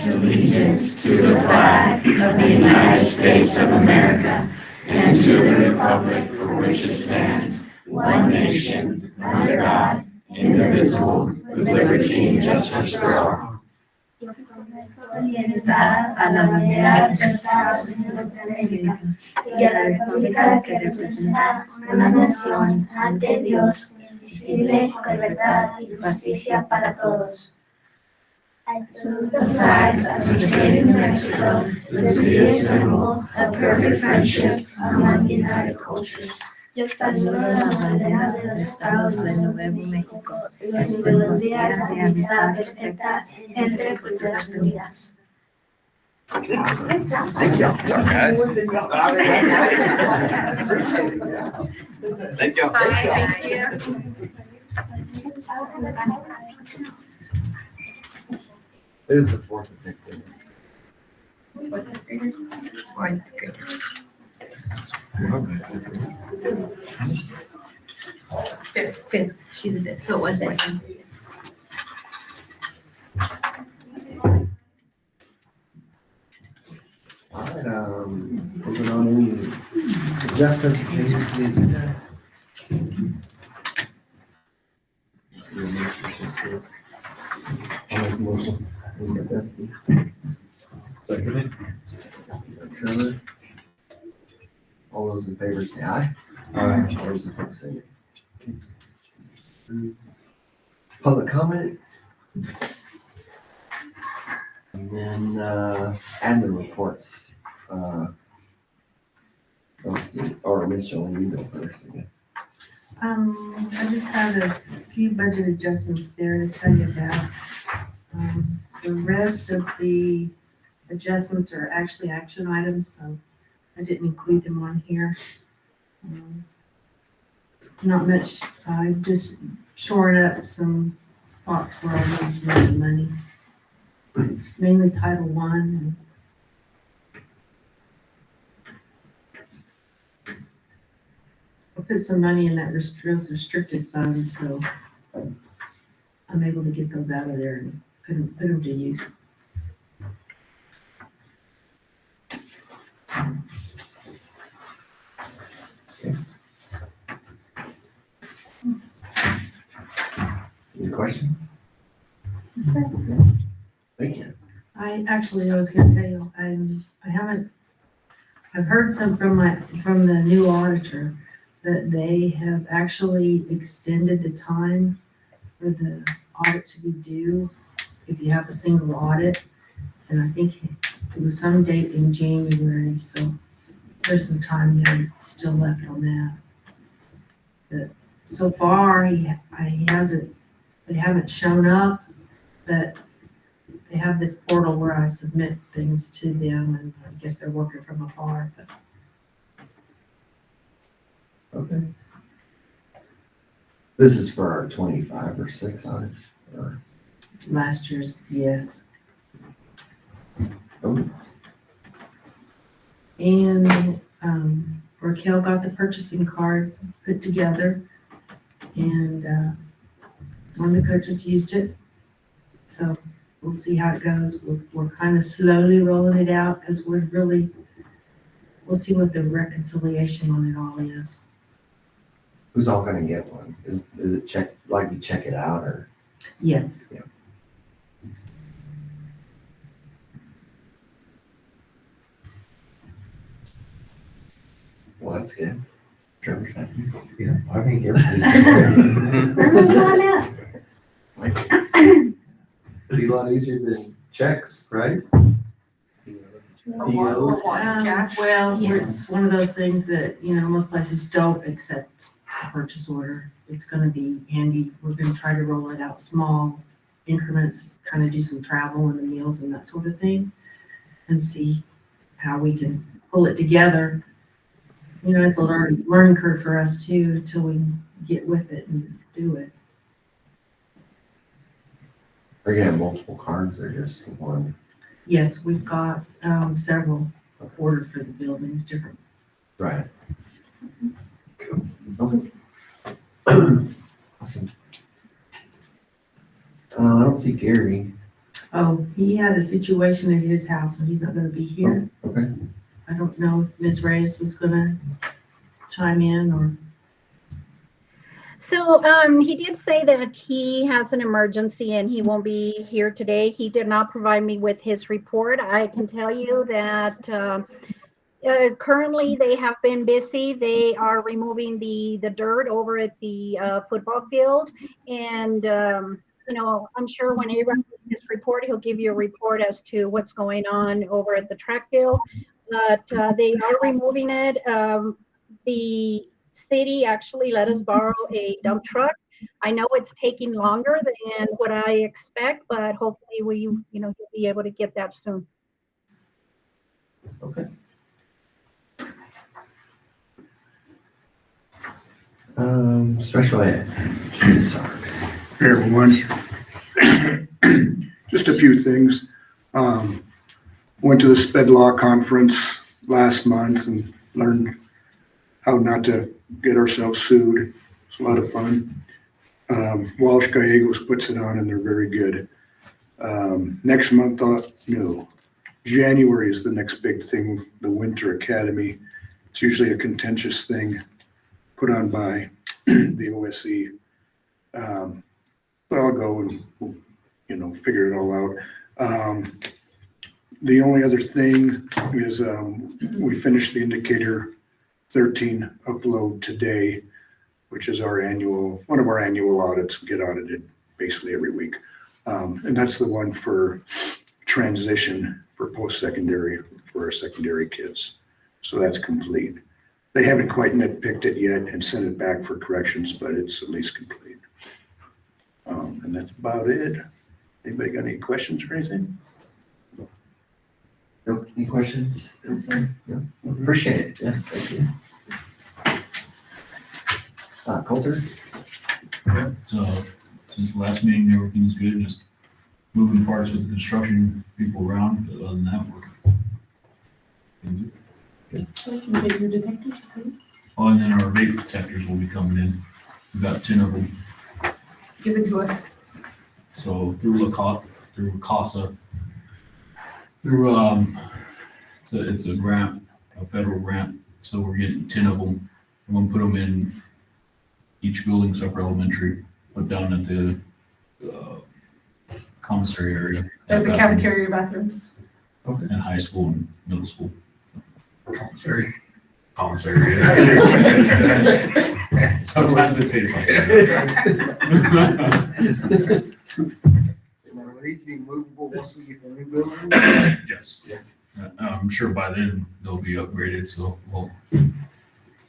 allegiance to the flag of the United States of America and to the republic for which it stands, one nation, under God, indivisible, with liberty and justice for all. Lealtad a la bandera de los Estados Unidos de América y a la república que representa una nación ante Dios, visible, con verdad y justicia para todos. I salute the flag of the state of New Mexico, the symbol of perfect friendship among united cultures. Yo saludo la bandera de los Estados de Nuevo México, los días de amistad perfecta entre culturas unidas. Thank you. Guys. Thank you. Bye, thank you. It is the 4th of February. Fourth graders. Fifth. She's a fifth, so it was fifth. All right, moving on, any adjustments, changes to the agenda? I'll make a motion. We got Dusty. Second. Trevor. All those in favor say aye. Aye. All those opposed say nay. Public comment. And then, admin reports. Let's see, or Ms. Jolene, you go first again. I just had a few budget adjustments there to tell you about. The rest of the adjustments are actually action items, so I didn't include them on here. Not much, I just shored up some spots where I need to use some money. Mainly Title I. And I put some money in that those restricted funds, so I'm able to get those out of there and put them to use. Any questions? Thank you. I was gonna tell you, I've heard some from the new auditor that they have actually extended the time for the audit to be due if you have a single audit. And I think it was some date in January, so there's some time there still left on that. But so far, they haven't shown up, but they have this portal where I submit things to them, and I guess they're working from afar, but Okay. This is for our 25 or 6 audits, or? last year's, yes. Oh. And Raquel got the purchasing card put together, and one of the coaches used it. So we'll see how it goes. We're kind of slowly rolling it out because we'll see what the reconciliation on it all is. Who's all gonna get one? Is it you check it out, or? Yes. Yeah. Well, that's good. Trevor's happy. Yeah, I think everything. It'd be a lot easier than checks, right? POs. Well, Yes. it's one of those things that, most places don't accept a purchase order. It's gonna be handy. We're gonna try to roll it out small increments, kind of do some travel and the meals and that sort of thing, and see how we can pull it together. It's a learning curve for us too, till we get with it and do it. Are you gonna have multiple cards or just one? Yes, we've got several ordered for the buildings, different. Right. Okay. Awesome. I don't see Gary. Oh, he had a situation at his house, and he's not gonna be here. Okay. I don't know if Ms. Reyes was gonna chime in, or, So he did say that he has an emergency and he won't be here today. He did not provide me with his report. I can tell you that currently they have been busy. They are removing the dirt over at the football field. And, I'm sure when he runs his report, he'll give you a report as to what's going on over at the track field. But they are removing it. The city actually let us borrow a dump truck. I know it's taking longer than what I expect, but hopefully you'll be able to get that soon. Okay. Special ed. Sorry. Hey, everyone. Just a few things. Went to the SPED Law Conference last month and learned how not to get ourselves sued. It's a lot of fun. Walsh Gallegos puts it on and they're very good. Next month, January is the next big thing, the Winter Academy. It's usually a contentious thing put on by the OSC. But I'll go and, figure it all out. The only other thing is we finished the Indicator 13 upload today, which is one of our annual audits. We get audited basically every week. And that's the one for transition for post-secondary for our secondary kids. So that's complete. They haven't quite nitpicked it yet and sent it back for corrections, but it's at least complete. And that's about it. Anybody got any questions or anything? No, any questions? No? Appreciate it. Yeah, thank you. Coulter? Yeah, so since the last meeting, everything's good, just moving parts with the construction people around, but other than that, we're good. Oh, and then our vape detectors will be coming in. We've got 10 of them. Give it to us. So through CASA, through, it's a grant, a federal grant. So we're getting 10 of them. We're gonna put them in each building except for elementary, put down at the commissary area. At the cafeteria bathrooms. And high school and middle school. Commissary. Commissary. Yeah. Sometimes it tastes like that. Will these be movable once we get the new building? Yes. I'm sure by then they'll be upgraded, so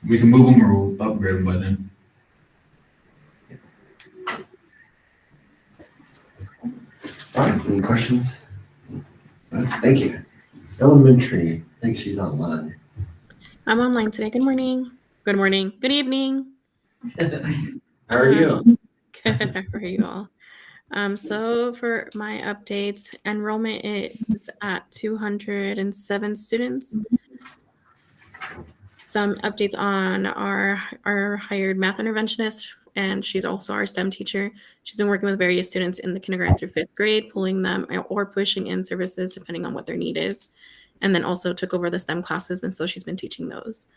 we can move them or we'll upgrade them by then. All right, any questions? Thank you. Elementary, I think she's online. I'm online today. Good morning. Good morning. Good evening. How are you? Good. How are you all? So for my updates, enrollment is at 207 students. Some updates on our hired math interventionist, and she's also our STEM teacher. She's been working with various students in the kindergarten through 5th grade, pulling them or pushing in services depending on what their need is. And then also took over the STEM classes, and so she's been teaching those.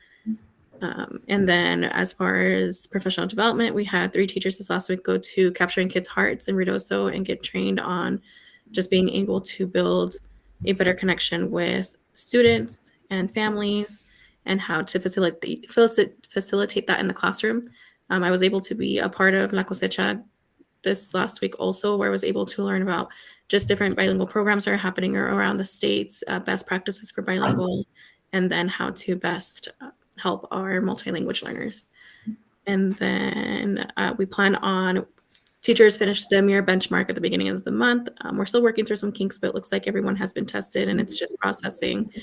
And then as far as professional development, we had 3 teachers this last week go to Capturing Kids' Hearts in Ruidoso and get trained on just being able to build a better connection with students and families and how to facilitate that in the classroom. I was able to be a part of La Cosecha this last week also, where I was able to learn about just different bilingual programs that are happening around the states, best practices for bilingual, and then how to best help our multilingual learners. And then we plan on teachers finish the mirror benchmark at the beginning of the month. We're still working through some kinks, but it looks like everyone has been tested and it's just processing.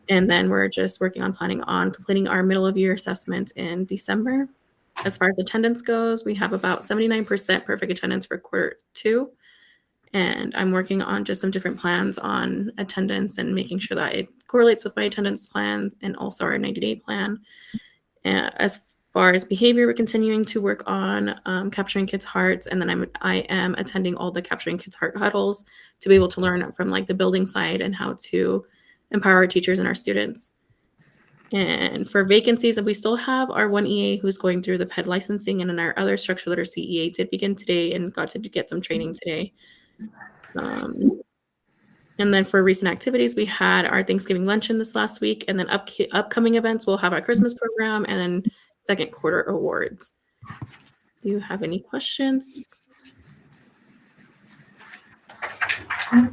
And then we're just working on planning on completing our middle of year assessment in December. As far as attendance goes, we have about 79% perfect attendance for Q2. And I'm working on just some different plans on attendance and making sure that it correlates with my attendance plan and also our 90-day plan. As far as behavior, we're continuing to work on capturing kids' hearts, and then I am attending all the capturing kids' heart huddles to be able to learn from like the building side and how to empower our teachers and our students. And for vacancies, we still have our one EA who's going through the PED licensing, and then our other structural literacy EA did begin today and got to get some training today. And then for recent activities, we had our Thanksgiving luncheon this last week, and then upcoming events, we'll have our Christmas program and then second quarter awards. Do you have any questions? I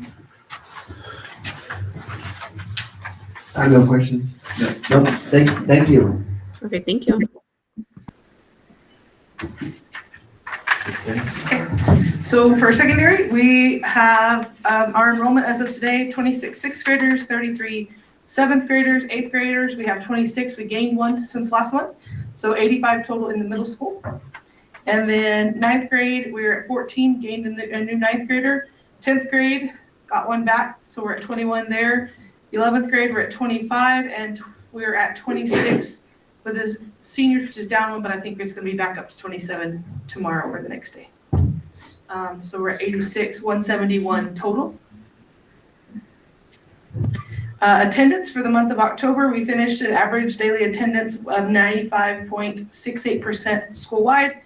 have no questions. No, thank you. Okay, thank you. So for secondary, we have our enrollment as of today, 26 sixth graders, 33 seventh graders, eighth graders. We have 26. We gained one since last month. So 85 total in the middle school. And then ninth grade, we're at 14, gained a new ninth grader. 10th grade, got one back. So we're at 21 there. 11th grade, we're at 25, and we're at 26 with his seniors, which is down one, but I think it's going to be back up to 27 tomorrow or the next day. So we're at 86, 171 total. Attendance for the month of October, we finished an average daily attendance of 95.68% school-wide.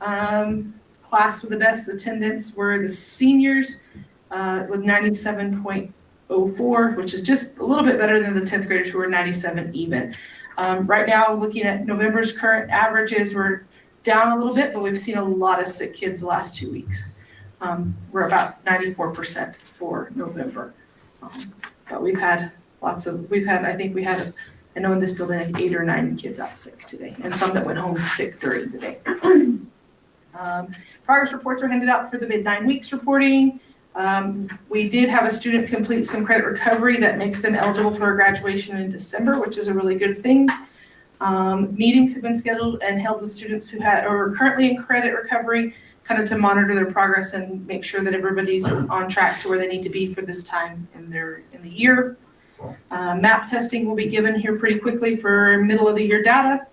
Class with the best attendance were the seniors with 97.04, which is just a little bit better than the 10th graders who were 97 even. Right now, looking at November's current averages, we're down a little bit, but we've seen a lot of sick kids the last 2 weeks. We're about 94% for November. But we've had I think we had, I know in this building, like 8 or 9 kids out sick today, and some that went home sick during the day. Progress reports are handed out for the mid 9 weeks reporting. We did have a student complete some credit recovery that makes them eligible for graduation in December, which is a really good thing. Meetings have been scheduled and held with students who are currently in credit recovery, kind of to monitor their progress and make sure that everybody's on track to where they need to be for this time in the year. MAP testing will be given here pretty quickly for middle of the year data.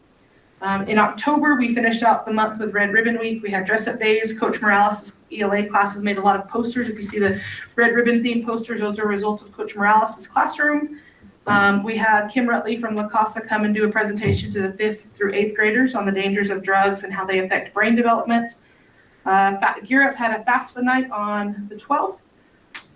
In October, we finished out the month with Red Ribbon Week. We had dress-up days. Coach Morales' ELA classes made a lot of posters. If you see the Red Ribbon themed posters, those are a result of Coach Morales' classroom. We had Kim Rutley from La Casa come and do a presentation to the 5th through 8th graders on the dangers of drugs and how they affect brain development. Gear Up had a FAFSA night on the 12th.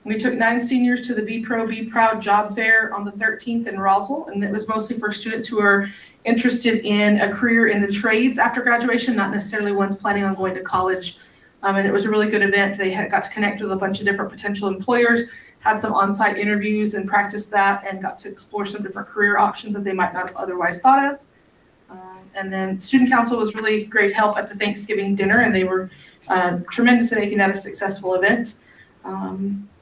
We took 9 seniors to the Be Pro, Be Proud job fair on the 13th in Roswell, and it was mostly for students who are interested in a career in the trades after graduation, not necessarily ones planning on going to college. And it was a really good event. They got to connect with a bunch of different potential employers, had some on-site interviews and practiced that, and got to explore some different career options that they might not have otherwise thought of. And then Student Council was really great help at the Thanksgiving dinner, and they were tremendous in making that a successful event.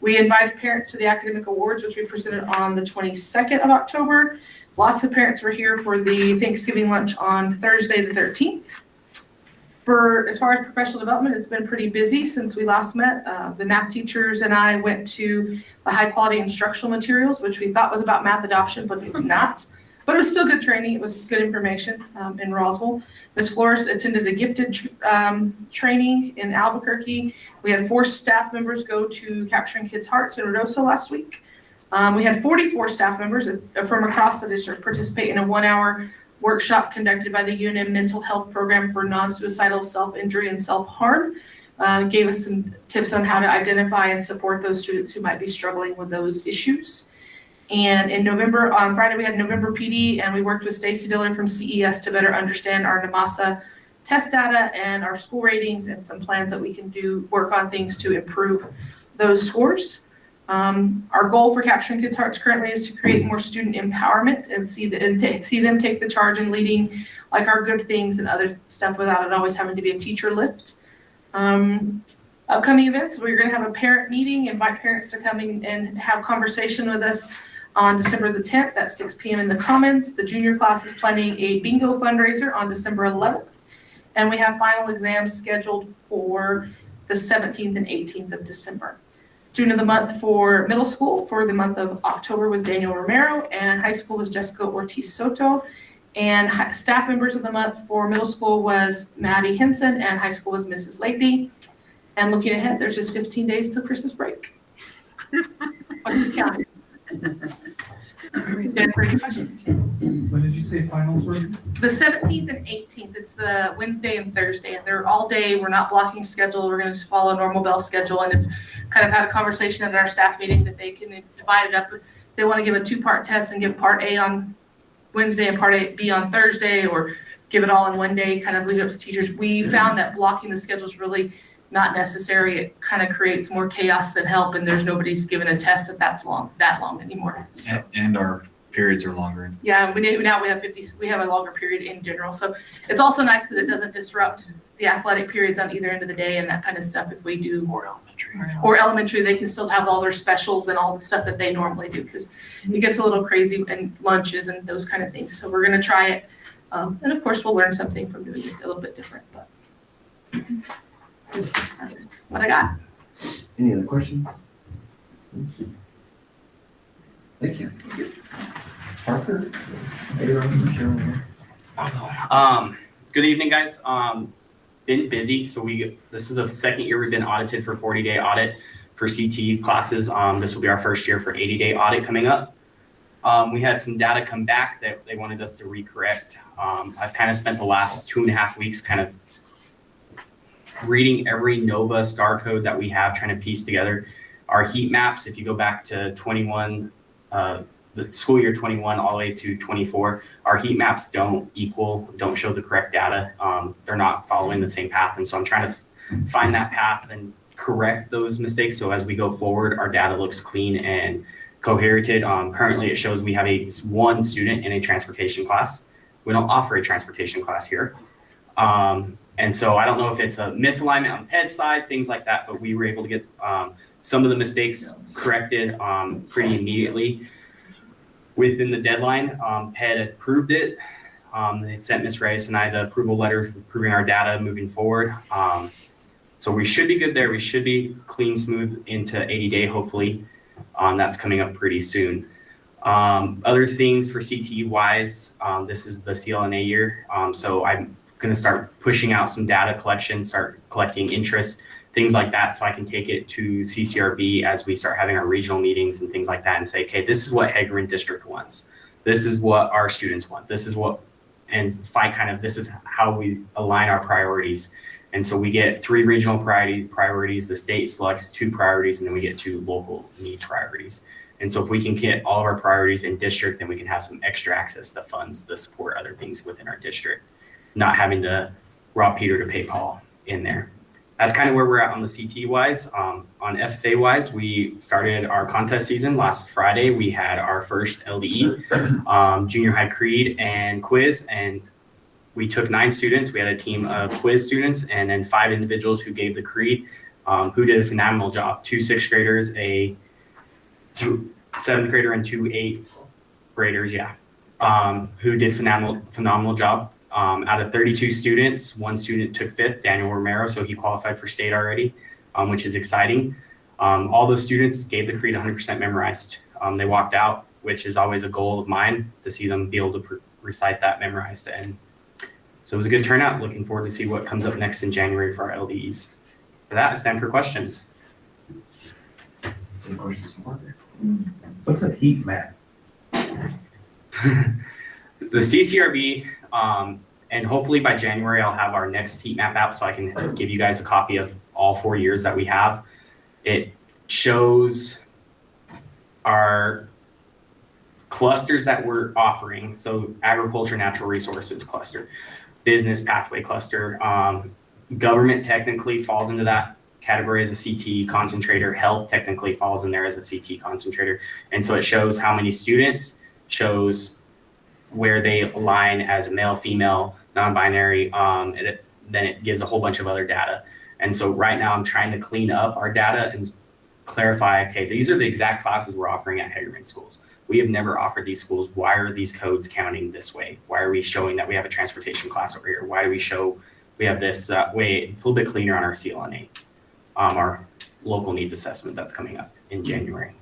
We invited parents to the academic awards, which we presented on the 22nd of October. Lots of parents were here for the Thanksgiving lunch on Thursday, the 13th. As far as professional development, it's been pretty busy since we last met. The math teachers and I went to the high quality instructional materials, which we thought was about math adoption, but it's not. But it was still good training. It was good information in Roswell. Ms. Flores attended a gifted training in Albuquerque. We had 4 staff members go to Capturing Kids' Hearts in Ruidoso last week. We had 44 staff members from across the district participate in a 1-hour workshop conducted by the UNM Mental Health Program for Non-Suicidal Self-Injury and Self-Harm. Gave us some tips on how to identify and support those students who might be struggling with those issues. And in November, on Friday, we had November PD, and we worked with Stacy Diller from CES to better understand our NMASA test data and our school ratings and some plans that we can work on things to improve those scores. Our goal for Capturing Kids' Hearts currently is to create more student empowerment and see them take the charge in leading like our good things and other stuff without it always having to be a teacher lift. Upcoming events, we're going to have a parent meeting, invite parents to come in and have conversation with us on December the 10th at 6 p.m. in the Commons. The junior class is planning a bingo fundraiser on December 11th. And we have final exams scheduled for the 17th and 18th of December. Student of the month for middle school for the month of October was Daniel Romero, and high school was Jessica Ortiz Soto. And staff members of the month for middle school was Maddie Henson, and high school was Mrs. Lathy. And looking ahead, there's just 15 days till Christmas break. But who's counting? Stand for any questions. When did you say finals were? The 17th and 18th, it's the Wednesday and Thursday, and they're all day. We're not blocking schedule. We're gonna just follow a normal bell schedule, and have kind of had a conversation at our staff meeting that they can divide it up. They want to give a 2-part test and give part A on Wednesday and part B on Thursday, or give it all in one day, kind of leave it up to teachers. We found that blocking the schedule is really not necessary. It kind of creates more chaos than help, and there's nobody's given a test that long anymore. So. And our periods are longer. Yeah, now we have a longer period in general. So it's also nice because it doesn't disrupt the athletic periods on either end of the day and that kind of stuff. If we do or elementary, they can still have all their specials and all the stuff that they normally do, because it gets a little crazy, and lunches and those kind of things. So we're going to try it. And of course we'll learn something from doing it a little bit different, but that's what I got. Any other questions? Thank you. Parker? Good evening, guys. Been busy, so this is the second year we've been audited for 40-day audit for CT classes. This will be our first year for 80-day audit coming up. We had some data come back that they wanted us to recorrect. I've kind of spent the last 2.5 weeks kind of reading every NOVA star code that we have, trying to piece together our heat maps. If you go back to 21, the school year 21 all the way to 24, our heat maps don't show the correct data. They're not following the same path. And so I'm trying to find that path and correct those mistakes. So as we go forward, our data looks clean and coherented. Currently it shows we have one student in a transportation class. We don't offer a transportation class here. And so I don't know if it's a misalignment on PED's side, things like that, but we were able to get some of the mistakes corrected pretty immediately within the deadline. PED approved it. They sent Ms. Reyes and I the approval letter approving our data moving forward. So we should be good there. We should be clean, smooth into 80-day, hopefully. That's coming up pretty soon. Other things for CTE wise, this is the CLNA year. So I'm going to start pushing out some data collection, start collecting interest, things like that, so I can take it to CCRB as we start having our regional meetings and things like that, and say, okay, this is what Hagerman District wants. This is what our students want. This is what, and fight kind of, this is how we align our priorities. And so we get 3 regional priorities, the state selects 2 priorities, and then we get 2 local need priorities. And so if we can get all of our priorities in district, then we can have some extra access to funds to support other things within our district, not having to rob Peter to pay Paul in there. That's kind of where we're at on the CT wise. On FFA wise, we started our contest season last Friday. We had our first LDE, junior high creed and quiz, and we took 9 students. We had a team of quiz students and then 5 individuals who gave the creed, who did a phenomenal job. 2 6th graders, a 7th grader, and 2 8th graders, who did phenomenal job. Out of 32 students, 1 student took 5th, Daniel Romero, so he qualified for state already, which is exciting. All those students gave the creed 100% memorized. They walked out, which is always a goal of mine, to see them be able to recite that memorized. And so it was a good turnout. Looking forward to see what comes up next in January for our LDEs. For that, it's time for questions. Any questions? What's a heat map? The CCRB, and hopefully by January, I'll have our next heat map out so I can give you guys a copy of all 4 years that we have. It shows our clusters that we're offering. So agriculture, natural resources cluster, business pathway cluster, government technically falls into that category as a CT concentrator. Health technically falls in there as a CT concentrator. And so it shows how many students, shows where they align as a male, female, non-binary, then it gives a whole bunch of other data. And so right now I'm trying to clean up our data and clarify, okay, these are the exact classes we're offering at Hagerman schools. We have never offered these schools. Why are these codes counting this way? Why are we showing that we have a transportation class over here? Why do we show we have this way? It's a little bit cleaner on our CLNA, our local needs assessment that's coming up in January.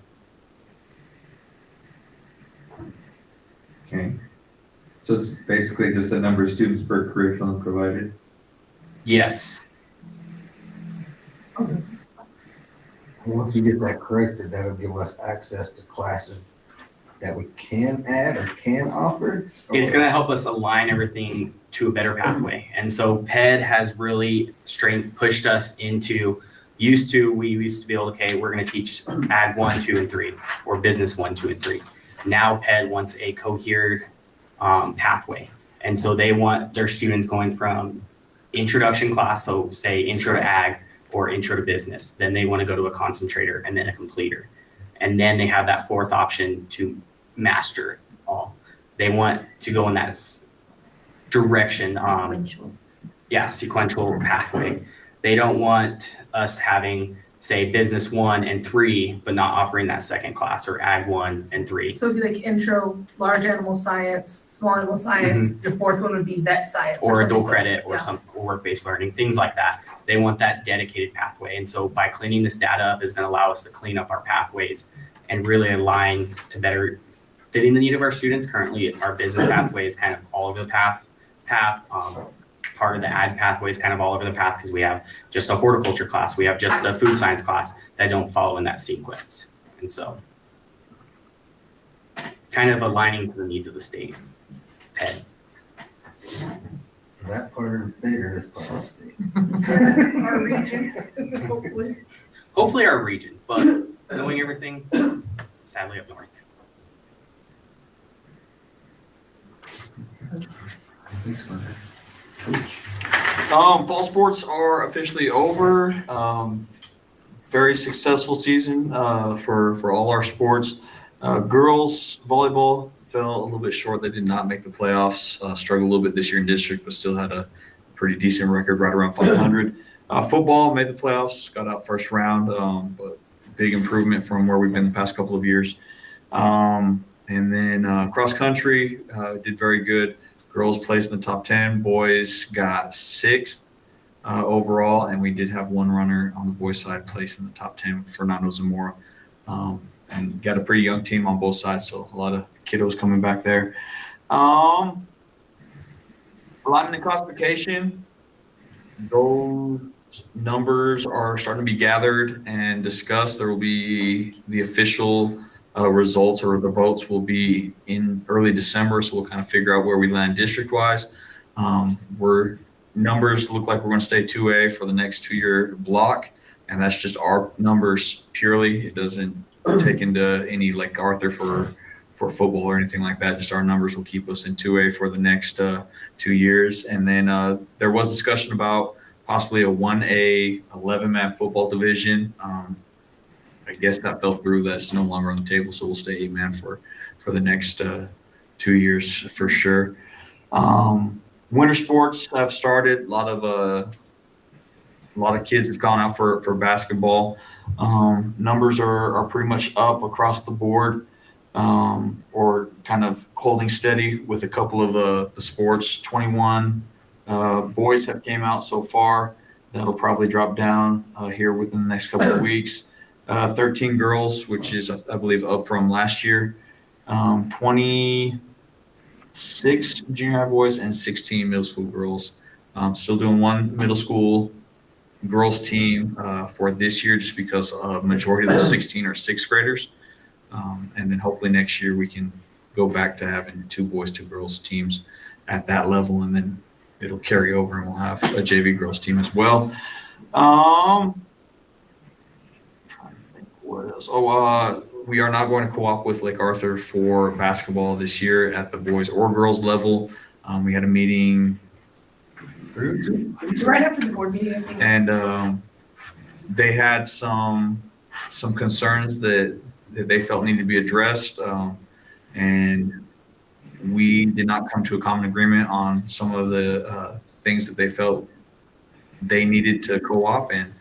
Okay. So it's basically just a number of students per curriculum provided? Yes. Once you get that corrected, that'll give us access to classes that we can add or can offer? It's going to help us align everything to a better pathway. And so PED has really pushed us into, we used to be able to, okay, we're going to teach Ag 1, 2, and 3, or Business 1, 2, and 3. Now PED wants a coherent pathway. And so they want their students going from introduction class, so say intro to Ag or intro to business. Then they want to go to a concentrator and then a completer. And then they have that fourth option to master it all. They want to go in that direction. Sequential pathway. They don't want us having, say, business 1 and 3, but not offering that second class, or Ag 1 and 3. So it'd be like intro, large animal science, small animal science. Your fourth one would be vet science. Or a dual something. credit or some work-based learning, things like that. They want that dedicated pathway. And so by cleaning this data up is going to allow us to clean up our pathways and really align to better fitting the need of our students. Currently, our business pathway is kind of all over the path. Part of the Ag pathway is kind of all over the path because we have just a horticulture class, we have just a food science class that don't follow in that sequence. And so kind of aligning to the needs of the state. PED. That part of the state or this part of the state? Our region, hopefully. Hopefully our region, but knowing everything, sadly up north. Fall sports are officially over. Very successful season for all our sports. Girls volleyball fell a little bit short. They did not make the playoffs. Struggled a little bit this year in district, but still had a pretty decent record, right around 500. Football made the playoffs, got out first round, but big improvement from where we've been the past couple of years. And then cross country did very good. Girls placed in the top 10. Boys got 6th overall, and we did have one runner on the boys' side placed in the top 10, Fernando Zamora. And got a pretty young team on both sides, so a lot of kiddos coming back there. Alignment and classification, those numbers are starting to be gathered and discussed. There will be the official results, or the votes will be in early December, so we'll kind of figure out where we land district-wise. Numbers look like we're going to stay 2A for the next 2-year block, and that's just our numbers purely. It doesn't take into any like Arthur for football or anything like that. Just our numbers will keep us in 2A for the next 2 years. And then there was discussion about possibly a 1A 11-man football division. I guess that fell through. That's no longer on the table, so we'll stay 8-man for the next 2 years for sure. Winter sports have started. A lot of kids have gone out for basketball. Numbers are pretty much up across the board, or kind of holding steady with a couple of the sports. 21 boys have came out so far. That'll probably drop down here within the next couple of weeks. 13 girls, which is, I believe, up from last year. 26 junior high boys and 16 middle school girls. Still doing one middle school girls team for this year, just because a majority of those 16 are 6th graders. And then hopefully next year we can go back to having 2 boys, 2 girls teams at that level, and then it'll carry over and we'll have a JV girls team as well. What else? We are not going to co-op with Lake Arthur for basketball this year at the boys or girls level. We had a meeting Right after the board meeting, I think. and they had some concerns that they felt needed to be addressed, and we did not come to a common agreement on some of the things that they felt they needed to co-op, and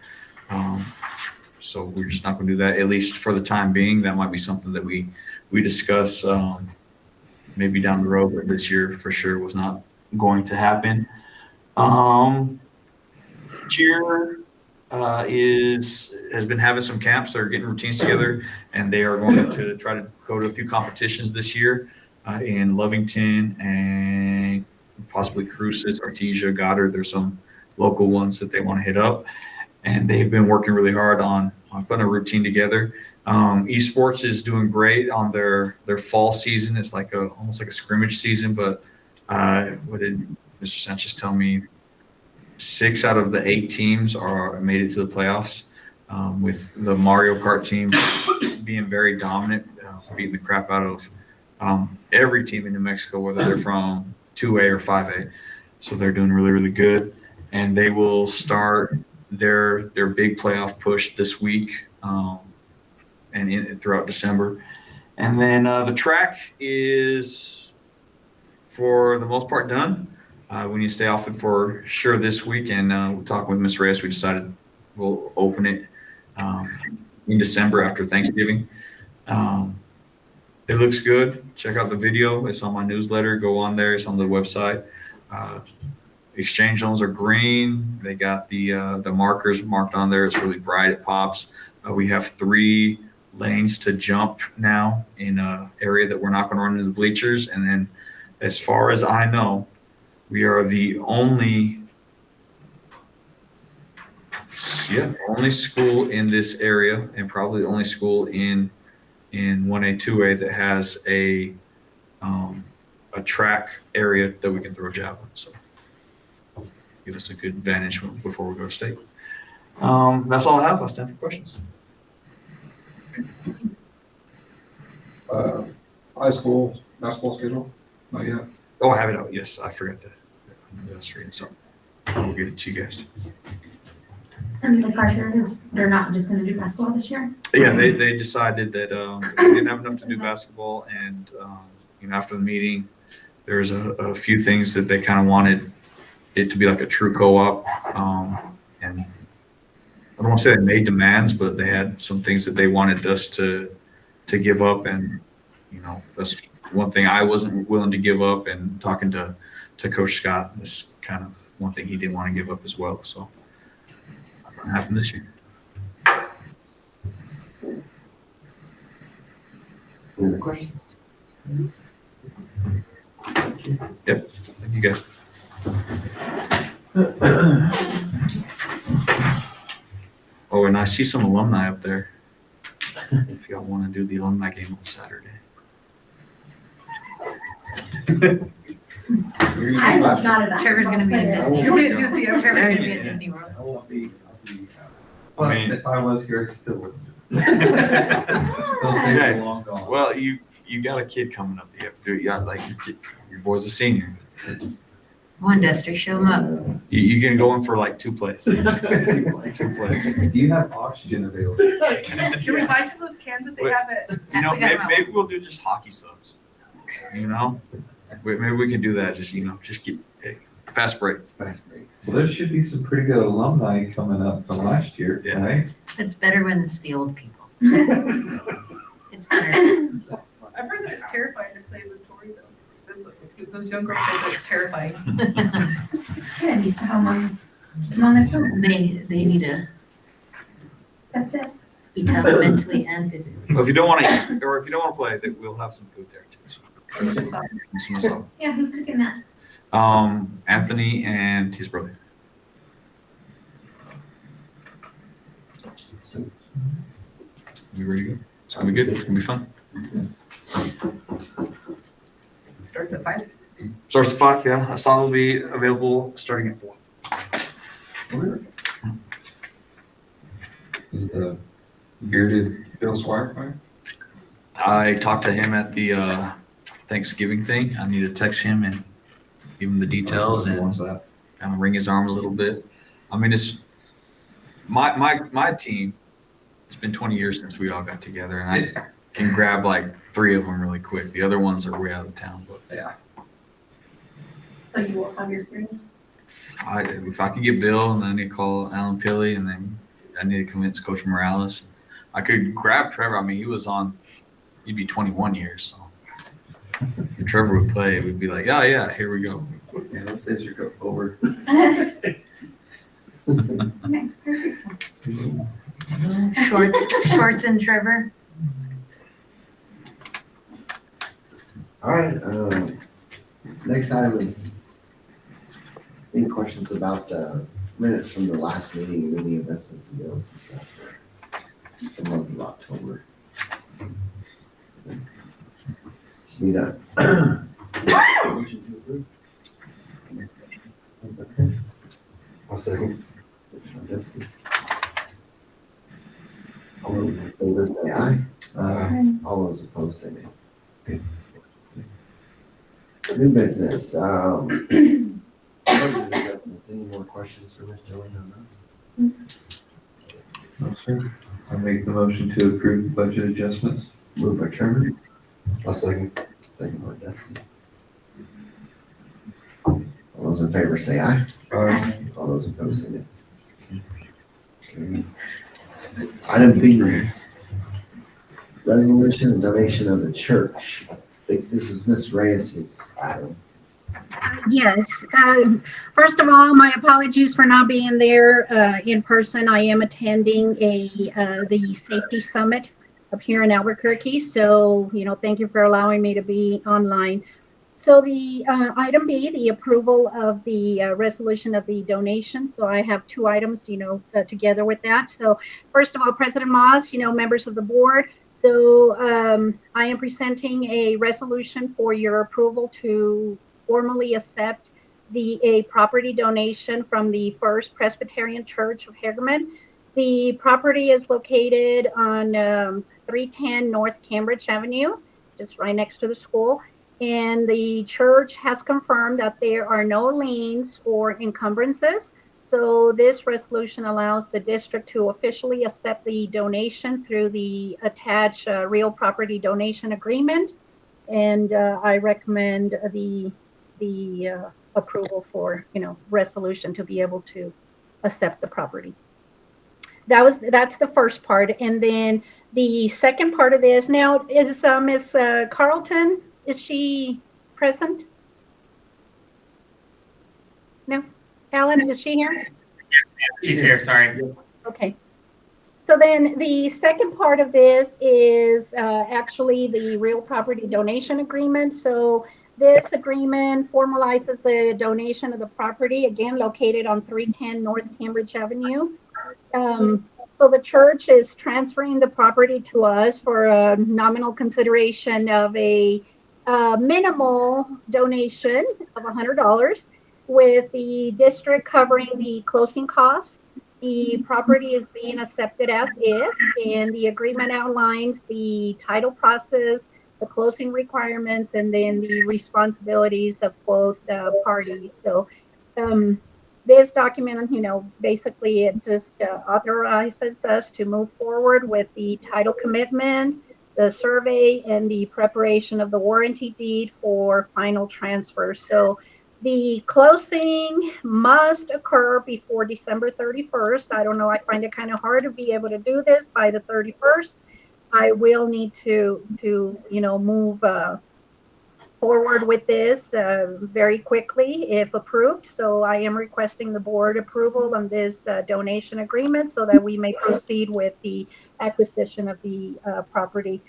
so we're just not going to do that, at least for the time being. That might be something that we discuss maybe down the road, but this year for sure was not going to happen. Cheer has been having some camps. They're getting routines together, and they are going to try to go to a few competitions this year. in Lovington and possibly Cruces, Artesia, Goddard. There's some local ones that they want to hit up, and they've been working really hard on putting a routine together. Esports is doing great on their fall season. It's like almost like a scrimmage season, but what did Mr. Sanchez tell me? 6 out of the 8 teams are made it to the playoffs, with the Mario Kart team being very dominant, beating the crap out of every team in New Mexico, whether they're from 2A or 5A. So they're doing really, really good. And they will start their big playoff push this week, and throughout December. And then the track is, for the most part, done. We need to stay off it for sure this week. And we're talking with Ms. Reyes. We decided we'll open it in December after Thanksgiving. It looks good. Check out the video. It's on my newsletter. Go on there. It's on the website. Exchange zones are green. They got the markers marked on there. It's really bright. It pops. We have 3 lanes to jump now in an area that we're not going to run into the bleachers. And then, as far as I know, we are the only school in this area, and probably the only school in 1A, 2A that has a track area that we can throw javelin. So give us a good advantage before we go to state. That's all I have. I'll stand for questions. High school basketball schedule? Not yet. Oh, I have it out. Yes, I forgot that. I was reading something. I'll get it to you guys. And the pressure is they're not just going to do basketball this year? Yeah, they decided that they didn't have enough to do basketball, and after the meeting, there's a few things that they kind of wanted it to be like a true co-op, and I don't want to say they made demands, but they had some things that they wanted us to give up, and that's one thing I wasn't willing to give up, and talking to Coach Scott, is kind of one thing he didn't want to give up as well. So not going to happen this year. Any other questions? Yep. Thank you guys. Oh, and I see some alumni up there. If y'all want to do the alumni game on Saturday. I was not about. Trevor's gonna be in Disney. You'll be at Disney. Trevor's gonna be at Disney World. I'll be. Plus, if I was here, it still wouldn't. Those days Okay. are long gone. Well, you got a kid coming up that you have to do it. You got, like, your boy's a senior. Come on, Duster, show him up. You can go in for like 2 plays. 2 plays. Do you have oxygen available? Can we buy some of those cans that they have at? We got 'em out. Maybe we'll do just hockey subs. Maybe we can do that. Just get fast break. Well, there should be some pretty good alumni coming up from last year, Yeah. right? It's better when it's the old people. It's better. I've heard that it's terrifying to play with Tori though. Those young girls say that it's terrifying. Yeah, I'm used to how long I'm on their phone. They need to That's it. be tough mentally and physically. Well, if you don't want to, or if you don't want to play, then we'll have some food there too. So. Some masala. Yeah, who's cooking that? Anthony and his brother. We ready to go? It's gonna be good. It's gonna be fun. It starts at 5. Starts at 5. Yeah, Asana will be available starting at 4. Is the bearded Bill Swire fire? I talked to him at the Thanksgiving thing. I need to text him and give him the details and kind of wring his arm a little bit. I mean, it's my team. It's been 20 years since we all got together, and I can grab like 3 of them really quick. The other ones are way out of town, but Yeah. So you won't have your friends? if I could get Bill, and then I need to call Alan Pilley, and then I need to convince Coach Morales. I could grab Trevor. I mean, he'd be 21 years, so if Trevor would play, it would be like, oh yeah, here we go. Yeah, those days are over. Makes perfect sense. Shorts and Trevor. All right, next item is any questions about the minutes from the last meeting, any investments and deals and stuff for the month of October. Just need a motion to approve. I'll second. All those in favor say aye. All those opposed say nay. New business, budget adjustments. Any more questions for Ms. Joanne on those? No, sir. I'll make the motion to approve the budget adjustments. Moved by Trevor, I'll second. second by Dustin. All those in favor say aye. All those opposed say nay. Okay. Item B, resolution and donation of the church. I think this is Miss Reyes's item. Yes. First of all, my apologies for not being there in person. I am attending the safety summit up here in Albuquerque. So, thank you for allowing me to be online. So the item B, the approval of the resolution of the donation. So I have two items, together with that. So first of all, President Moss, members of the board. So I am presenting a resolution for your approval to formally accept a property donation from the First Presbyterian Church of Hagerman. The property is located on 310 North Cambridge Avenue, just right next to the school. And the church has confirmed that there are no liens or encumbrances. So this resolution allows the district to officially accept the donation through the attached real property donation agreement. And I recommend the approval for, resolution to be able to accept the property. That's the first part. And then the second part of this, now is Ms. Carlton, is she present? No? Alan, is she here? She's here, sorry. Okay. So then the second part of this is actually the real property donation agreement. So this agreement formalizes the donation of the property, again, located on 310 North Cambridge Avenue. So the church is transferring the property to us for a nominal consideration of a minimal donation of $100, with the district covering the closing cost. The property is being accepted as is, and the agreement outlines the title process, the closing requirements, and then the responsibilities of both parties. So this document, basically it just authorizes us to move forward with the title commitment, the survey, and the preparation of the warranty deed for final transfer. So the closing must occur before December 31st. I don't know, I find it kind of hard to be able to do this by the 31st. I will need to move forward with this very quickly if approved. So I am requesting the board approval on this donation agreement so that we may proceed with the acquisition of the property.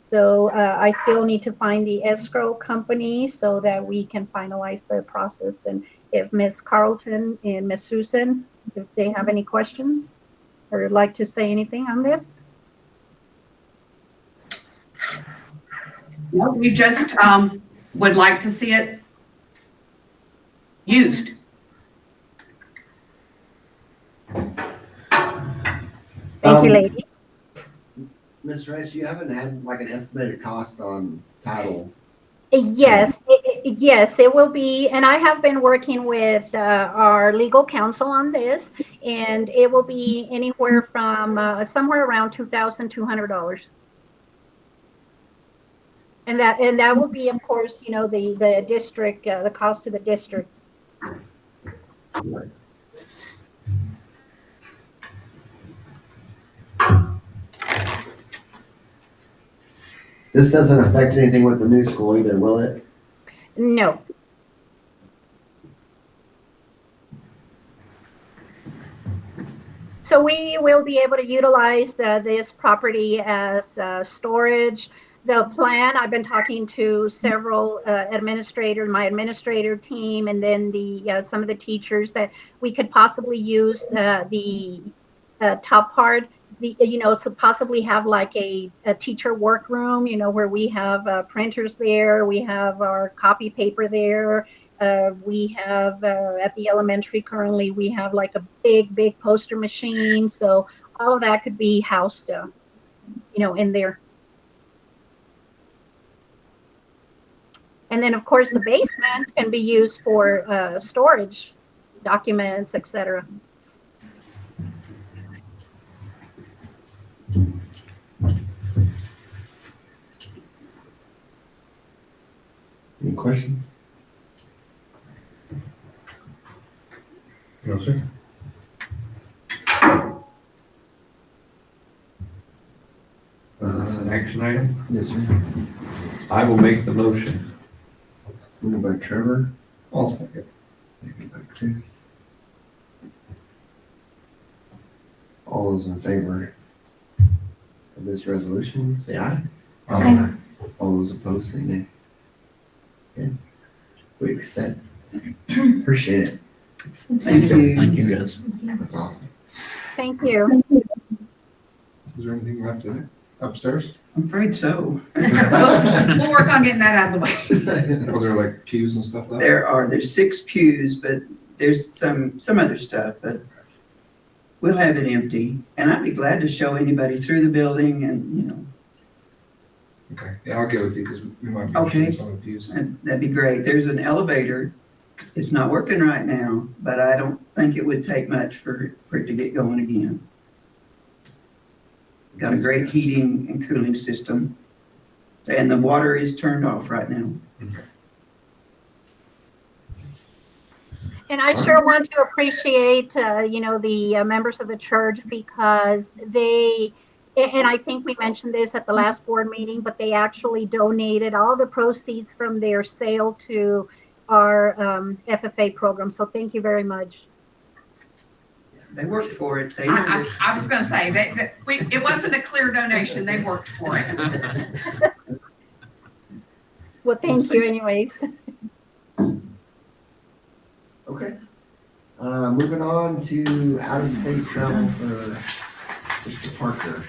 So I still need to find the escrow company so that we can finalize the process. And if Ms. Carlton and Ms. Susan, if they have any questions or would like to say anything on this. No, we just would like to see it used. Thank you, ladies. Ms. Reyes, you haven't had like an estimated cost on title? Yes, yes, it will be. And I have been working with our legal counsel on this, and it will be anywhere from somewhere around $2,200. And that will be, of course, the district, the cost of the district. This doesn't affect anything with the new school either, will it? No. So we will be able to utilize this property as storage. the plan, I've been talking to several administrators, my administrator team, and then some of the teachers that we could possibly use the top part. So possibly have like a teacher workroom, where we have printers there, we have our copy paper there. We have at the elementary currently, we have like a big poster machine. So all of that could be housed, in there. And then, of course, the basement can be used for storage, documents, etc. Any questions? No, sir. Is this an action item? Yes, sir. I will make the motion. Moved by Trevor, I'll second. second by Chris. All those in favor of this resolution, say aye. Aye. All those opposed, say nay. Okay. We accept. Appreciate it. Thank you, guys. That's awesome. Thank you. Is there anything left in it upstairs? I'm afraid so. We'll work on getting that out of the way. Are there like pews and stuff left? There's 6 pews, but there's some other stuff, but we'll have it empty. And I'd be glad to show anybody through the building and, Okay, yeah, I'll get with you because we might be Okay. interested in some of the pews. that'd be great. There's an elevator. It's not working right now, but I don't think it would take much for it to get going again. Got a great heating and cooling system. And the water is turned off right now. And I sure want to appreciate, the members of the church, because and I think we mentioned this at the last board meeting, but they actually donated all the proceeds from their sale to our FFA program. So thank you very much. They worked for it. They I was gonna say, it wasn't a clear donation, they worked for it. Well, thank you anyways. Okay. Moving on to out-of-state travel for Mr. Parker.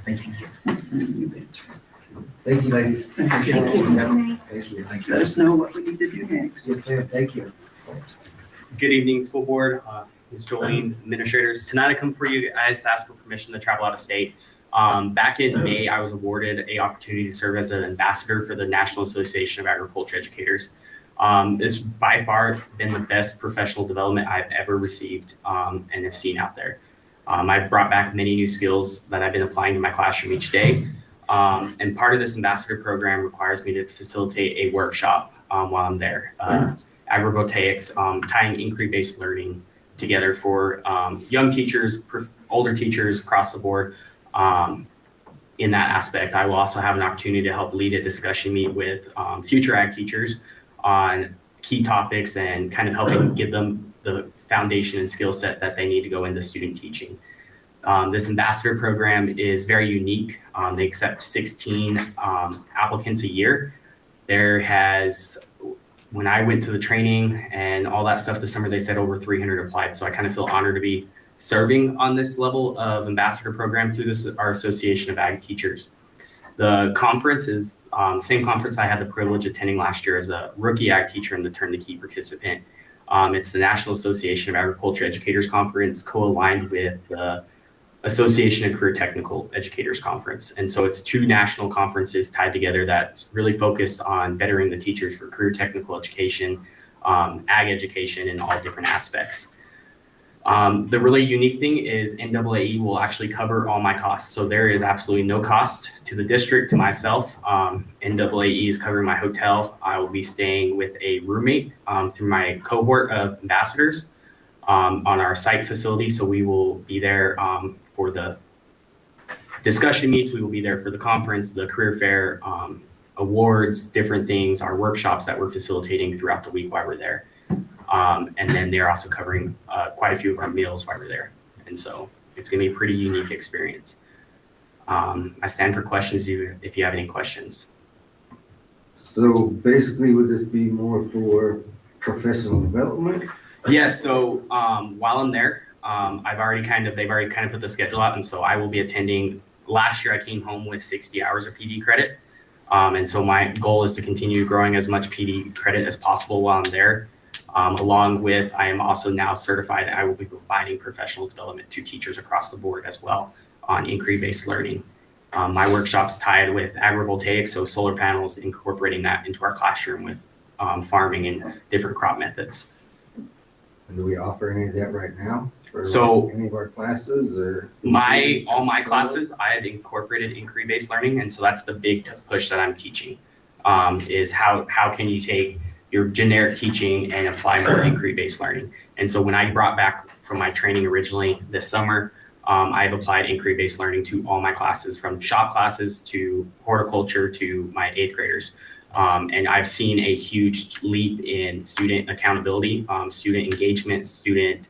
Thank you. Thank you, ladies. Thank you. Thank you. Let us know what we need to do next. Yes, ma'am. Thank you. Good evening, school board, Ms. Jolene, administrators. Tonight I come for you guys to ask for permission to travel out of state. Back in May, I was awarded an opportunity to serve as an ambassador for the National Association of Agriculture Educators. It's by far been the best professional development I've ever received and have seen out there. I've brought back many new skills that I've been applying to my classroom each day. And part of this ambassador program requires me to facilitate a workshop while I'm there. Agrivoltaics, tying inquiry-based learning together for young teachers, older teachers across the board. In that aspect, I will also have an opportunity to help lead a discussion meet with future ag teachers on key topics and kind of helping give them the foundation and skill set that they need to go into student teaching. This ambassador program is very unique. They accept 16 applicants a year. When I went to the training and all that stuff this summer, they said over 300 applied. So I kind of feel honored to be serving on this level of ambassador program through our Association of Ag Teachers. The conference is the same conference I had the privilege attending last year as a rookie ag teacher and the turn the key participant. It's the National Association of Agriculture Educators Conference, co-aligned with the Association of Career Technical Educators Conference. And so it's 2 national conferences tied together that's really focused on bettering the teachers for career technical education, ag education, and all different aspects. The really unique thing is NAAE will actually cover all my costs. So there is absolutely no cost to the district, to myself. NAAE is covering my hotel. I will be staying with a roommate through my cohort of ambassadors on our site facility. So we will be there for the discussion meets. We will be there for the conference, the career fair, awards, different things, our workshops that we're facilitating throughout the week while we're there. And then they're also covering quite a few of our meals while we're there. And so it's going to be a pretty unique experience. I stand for questions if you have any questions. So basically, would this be more for professional development? Yes, so while I'm there, they've already kind of put the schedule out, and so I will be attending. Last year I came home with 60 hours of PD credit. And so my goal is to continue growing as much PD credit as possible while I'm there. Along with, I am also now certified. I will be providing professional development to teachers across the board as well on inquiry-based learning. My workshop's tied with agrivoltaics, so solar panels, incorporating that into our classroom with farming and different crop methods. And do we offer any of that right now? For So any of our classes or? all my classes, I have incorporated inquiry-based learning, and so that's the big push that I'm teaching. Is how can you take your generic teaching and apply more inquiry-based learning? And so when I brought back from my training originally this summer, I've applied inquiry-based learning to all my classes, from shop classes to horticulture to my 8th graders. And I've seen a huge leap in student accountability, student engagement, student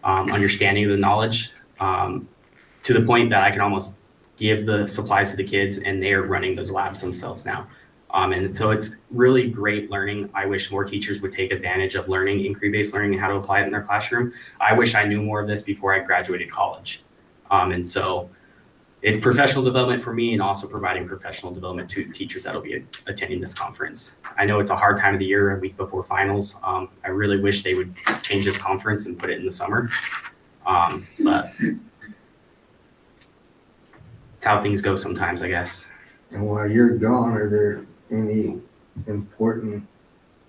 understanding of the knowledge, to the point that I can almost give the supplies to the kids and they are running those labs themselves now. And so it's really great learning. I wish more teachers would take advantage of learning, inquiry-based learning, and how to apply it in their classroom. I wish I knew more of this before I graduated college. And so it's professional development for me, and also providing professional development to teachers that'll be attending this conference. I know it's a hard time of the year, a week before finals. I really wish they would change this conference and put it in the summer. But it's how things go sometimes, I guess. And while you're gone, are there any important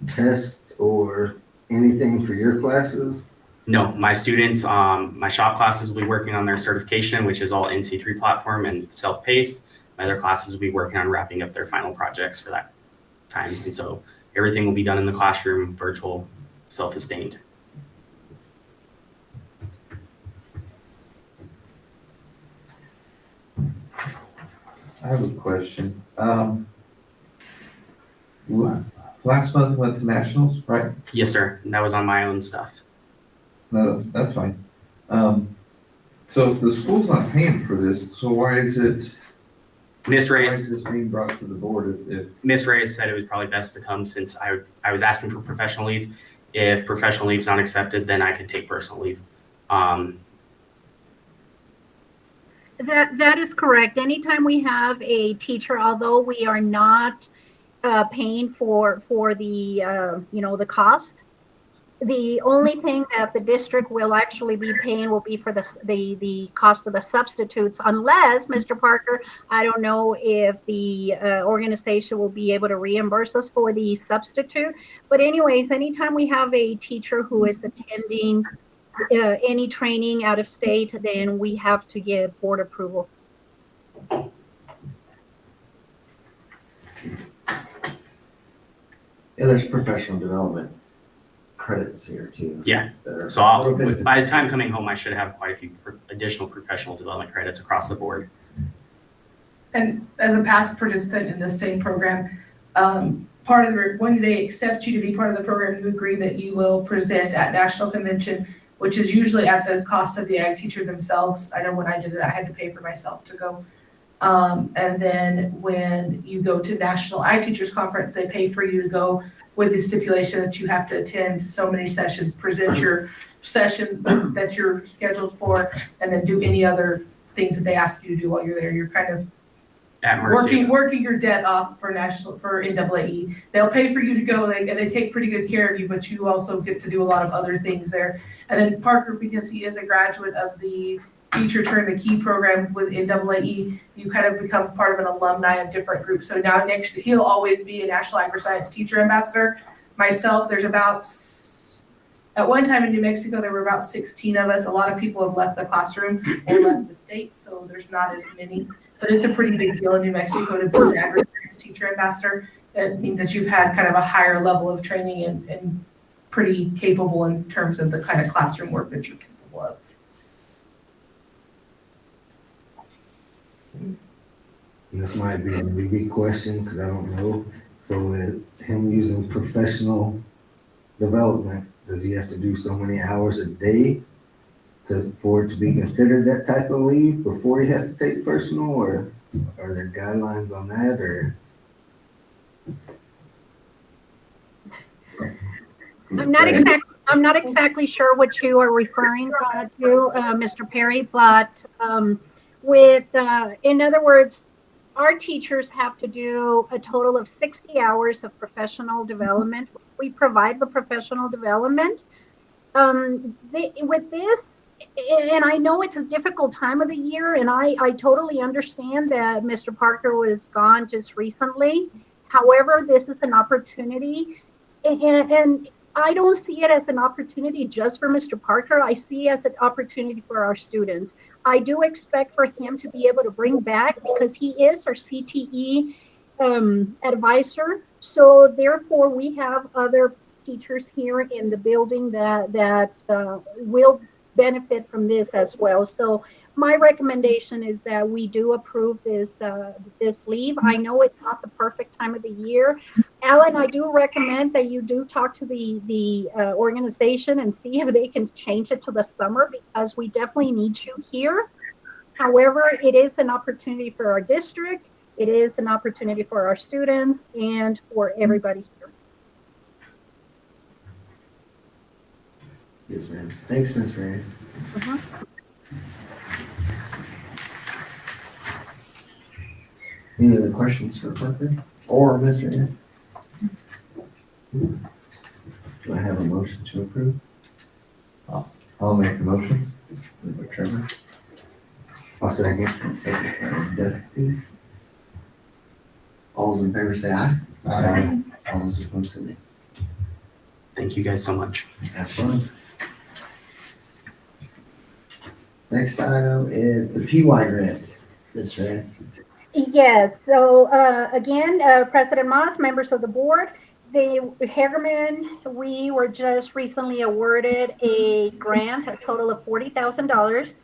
tests or anything for your classes? No, my students, my shop classes will be working on their certification, which is all NC3 platform and self-paced. My other classes will be working on wrapping up their final projects for that time. And so everything will be done in the classroom, virtual, self-sustained. I have a question. Last month went to nationals, right? Yes, sir. And that was on my own stuff. No, that's fine. So if the school's not paying for this, so why is this being brought to the board if? Ms. Reyes said it was probably best to come, since I was asking for professional leave. If professional leave's not accepted, then I could take personal leave. That is correct. Anytime we have a teacher, although we are not paying for the the cost, the only thing that the district will actually be paying will be for the cost of the substitutes, unless, Mr. Parker, I don't know if the organization will be able to reimburse us for the substitute. But anyways, anytime we have a teacher who is attending any training out of state, then we have to get board approval. Yeah, there's professional development credits here too. Yeah. So by the time coming home, I should have quite a few additional professional development credits across the board. And as a past participant in this same program, when they accept you to be part of the program, you agree that you will present at national convention, which is usually at the cost of the ag teacher themselves. I know when I did it, I had to pay for myself to go. And then when you go to National Ag Teachers Conference, they pay for you to go, with the stipulation that you have to attend so many sessions, present your session that you're scheduled for, and then do any other things that they ask you to do while you're there. You're kind of At mercy. working your debt off for NAAE. They'll pay for you to go, and they take pretty good care of you, but you also get to do a lot of other things there. And then Parker, because he is a graduate of the Teacher Turn the Key program with NAAE, you kind of become part of an alumni of different groups. So now he'll always be a National Agri-Science Teacher Ambassador. Myself, there's about, at one time in New Mexico, there were about 16 of us. A lot of people have left the classroom or left the state, so there's not as many. But it's a pretty big deal in New Mexico to be an Agri-Science Teacher Ambassador. That means that you've had kind of a higher level of training and pretty capable in terms of the kind of classroom work that you're capable of. This might be a big question because I don't know. So with him using professional development, does he have to do so many hours a day for it to be considered that type of leave before he has to take personal, or are there guidelines on that, or? I'm not exactly sure what you are referring to, Mr. Perry, but in other words, our teachers have to do a total of 60 hours of professional development. We provide the professional development. With this, and I know it's a difficult time of the year, and I totally understand that Mr. Parker was gone just recently. However, this is an opportunity, and I don't see it as an opportunity just for Mr. Parker. I see it as an opportunity for our students. I do expect for him to be able to bring back, because he is our CTE advisor. So therefore, we have other teachers here in the building that will benefit from this as well. So my recommendation is that we do approve this leave. I know it's not the perfect time of the year. Alan, I do recommend that you do talk to the organization and see if they can change it to the summer, because we definitely need you here. However, it is an opportunity for our district. It is an opportunity for our students and for everybody here. Yes, ma'am. Thanks, Ms. Reyes. Any other questions for Parker or Ms. Reyes? Do I have a motion to approve? I'll make the motion. Moved by Trevor. I'll second. Second by Dusty. All those in favor say aye. Aye. All those opposed say nay. Thank you guys so much. Have fun. Next item is the PY grant. Ms. Reyes. Yes, so again, President Moss, members of the board, Hagerman, we were just recently awarded a grant, a total of $40,000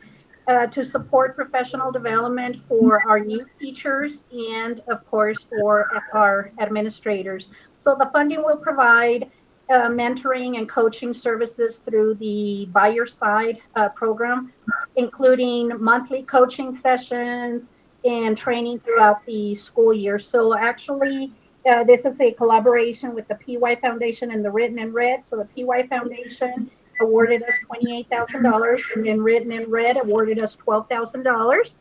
to support professional development for our new teachers and of course for our administrators. So the funding will provide mentoring and coaching services through the By Your Side program, including monthly coaching sessions and training throughout the school year. So actually, this is a collaboration with the PY Foundation and the Written and Read. So the PY Foundation awarded us $28,000, and then Written and Read awarded us $12,000.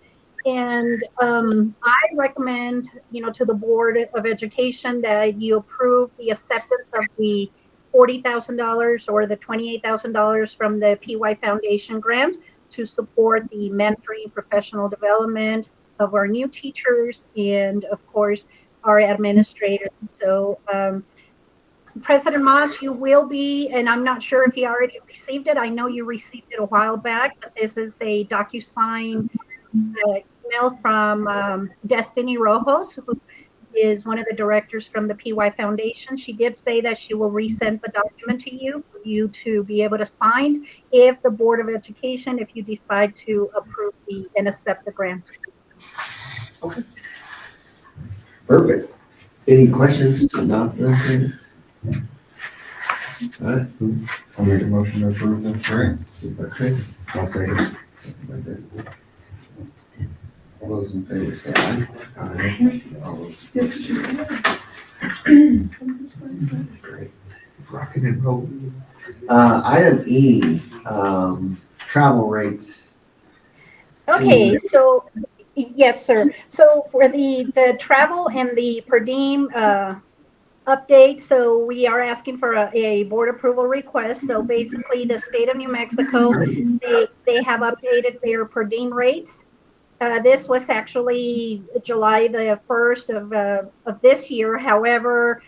And I recommend, to the Board of Education that you approve the acceptance of the $40,000 or the $28,000 from the PY Foundation grant to support the mentoring, professional development of our new teachers and, of course, our administrators. So, President Moss, you will be, and I'm not sure if you already received it. I know you received it a while back, but this is a DocuSign email from Destiny Rojos, who is one of the directors from the PY Foundation. She did say that she will resend the document to you for you to be able to sign if the Board of Education, if you decide to approve and accept the grant. Okay. Perfect. Any questions about the grant? All right. I'll make a motion to approve the grant. Moved by Chris. I'll second. Second by Dusty. All those in favor say aye. Aye. All those. Great. Rocking and rolling. Item E, travel rates. Okay, so yes, sir. So for the travel and the per diem update, so we are asking for a board approval request. So basically, the state of New Mexico, they have updated their per diem rates. This was actually July the 1st of this year. However,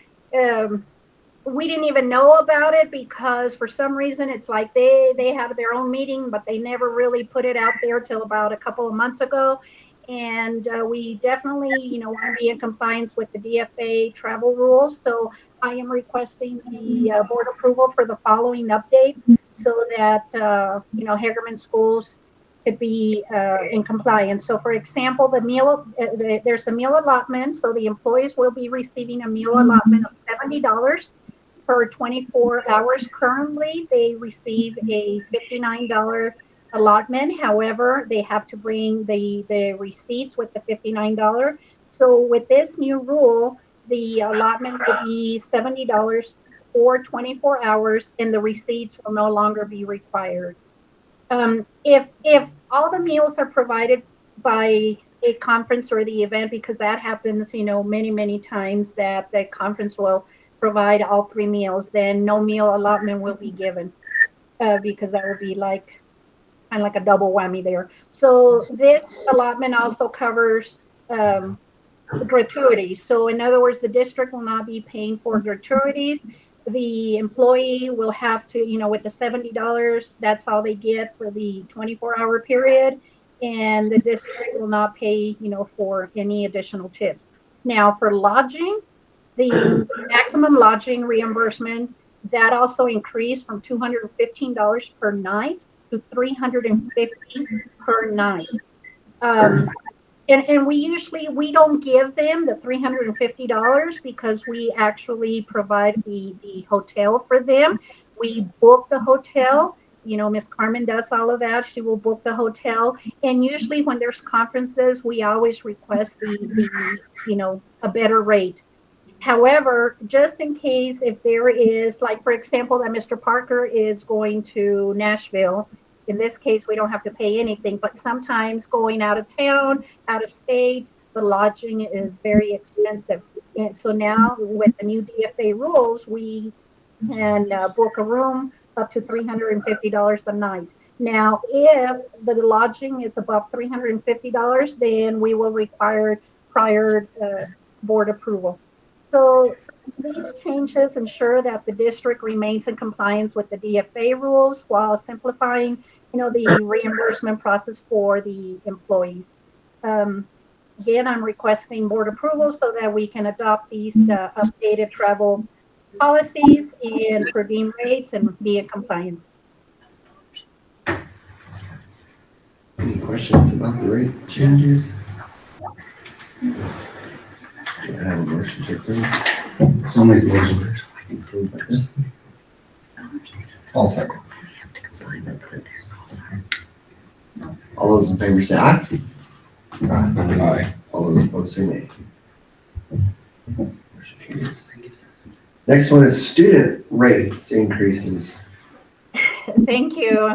we didn't even know about it because for some reason it's like they have their own meeting, but they never really put it out there till about a couple of months ago. And we definitely, want to be in compliance with the DFA travel rules. So I am requesting the board approval for the following updates so that, Hagerman schools could be in compliance. So for example, there's a meal allotment. So the employees will be receiving a meal allotment of $70 per 24 hours. Currently, they receive a $59 allotment. However, they have to bring the receipts with the $59. So with this new rule, the allotment will be $70 for 24 hours, and the receipts will no longer be required. If all the meals are provided by a conference or the event, because that happens, many times that the conference will provide all 3 meals, then no meal allotment will be given, because that would be kind of like a double whammy there. So this allotment also covers gratuities. So in other words, the district will not be paying for gratuities. The employee will have to, with the $70, that's all they get for the 24-hour period. And the district will not pay, for any additional tips. Now for lodging, the maximum lodging reimbursement, that also increased from $215 per night to $350 per night. And we don't give them the $350 because we actually provide the hotel for them. We book the hotel. Miss Carmen does all of that. She will book the hotel. And usually when there's conferences, we always request a better rate. However, just in case if there is, like, for example, that Mr. Parker is going to Nashville, in this case, we don't have to pay anything, but sometimes going out of town, out of state, the lodging is very expensive. And so now with the new DFA rules, we can book a room up to $350 a night. Now, if the lodging is above $350, then we will require prior board approval. So these changes ensure that the district remains in compliance with the DFA rules while simplifying, the reimbursement process for the employees. Again, I'm requesting board approval so that we can adopt these updated travel policies and per diem rates and be in compliance. Any questions about the rate changes? I have a motion to approve. I'll make the motion. I'll second. All those in favor say aye. Aye. All those opposed say nay. Motion carries. Next one is student rate increases. Thank you.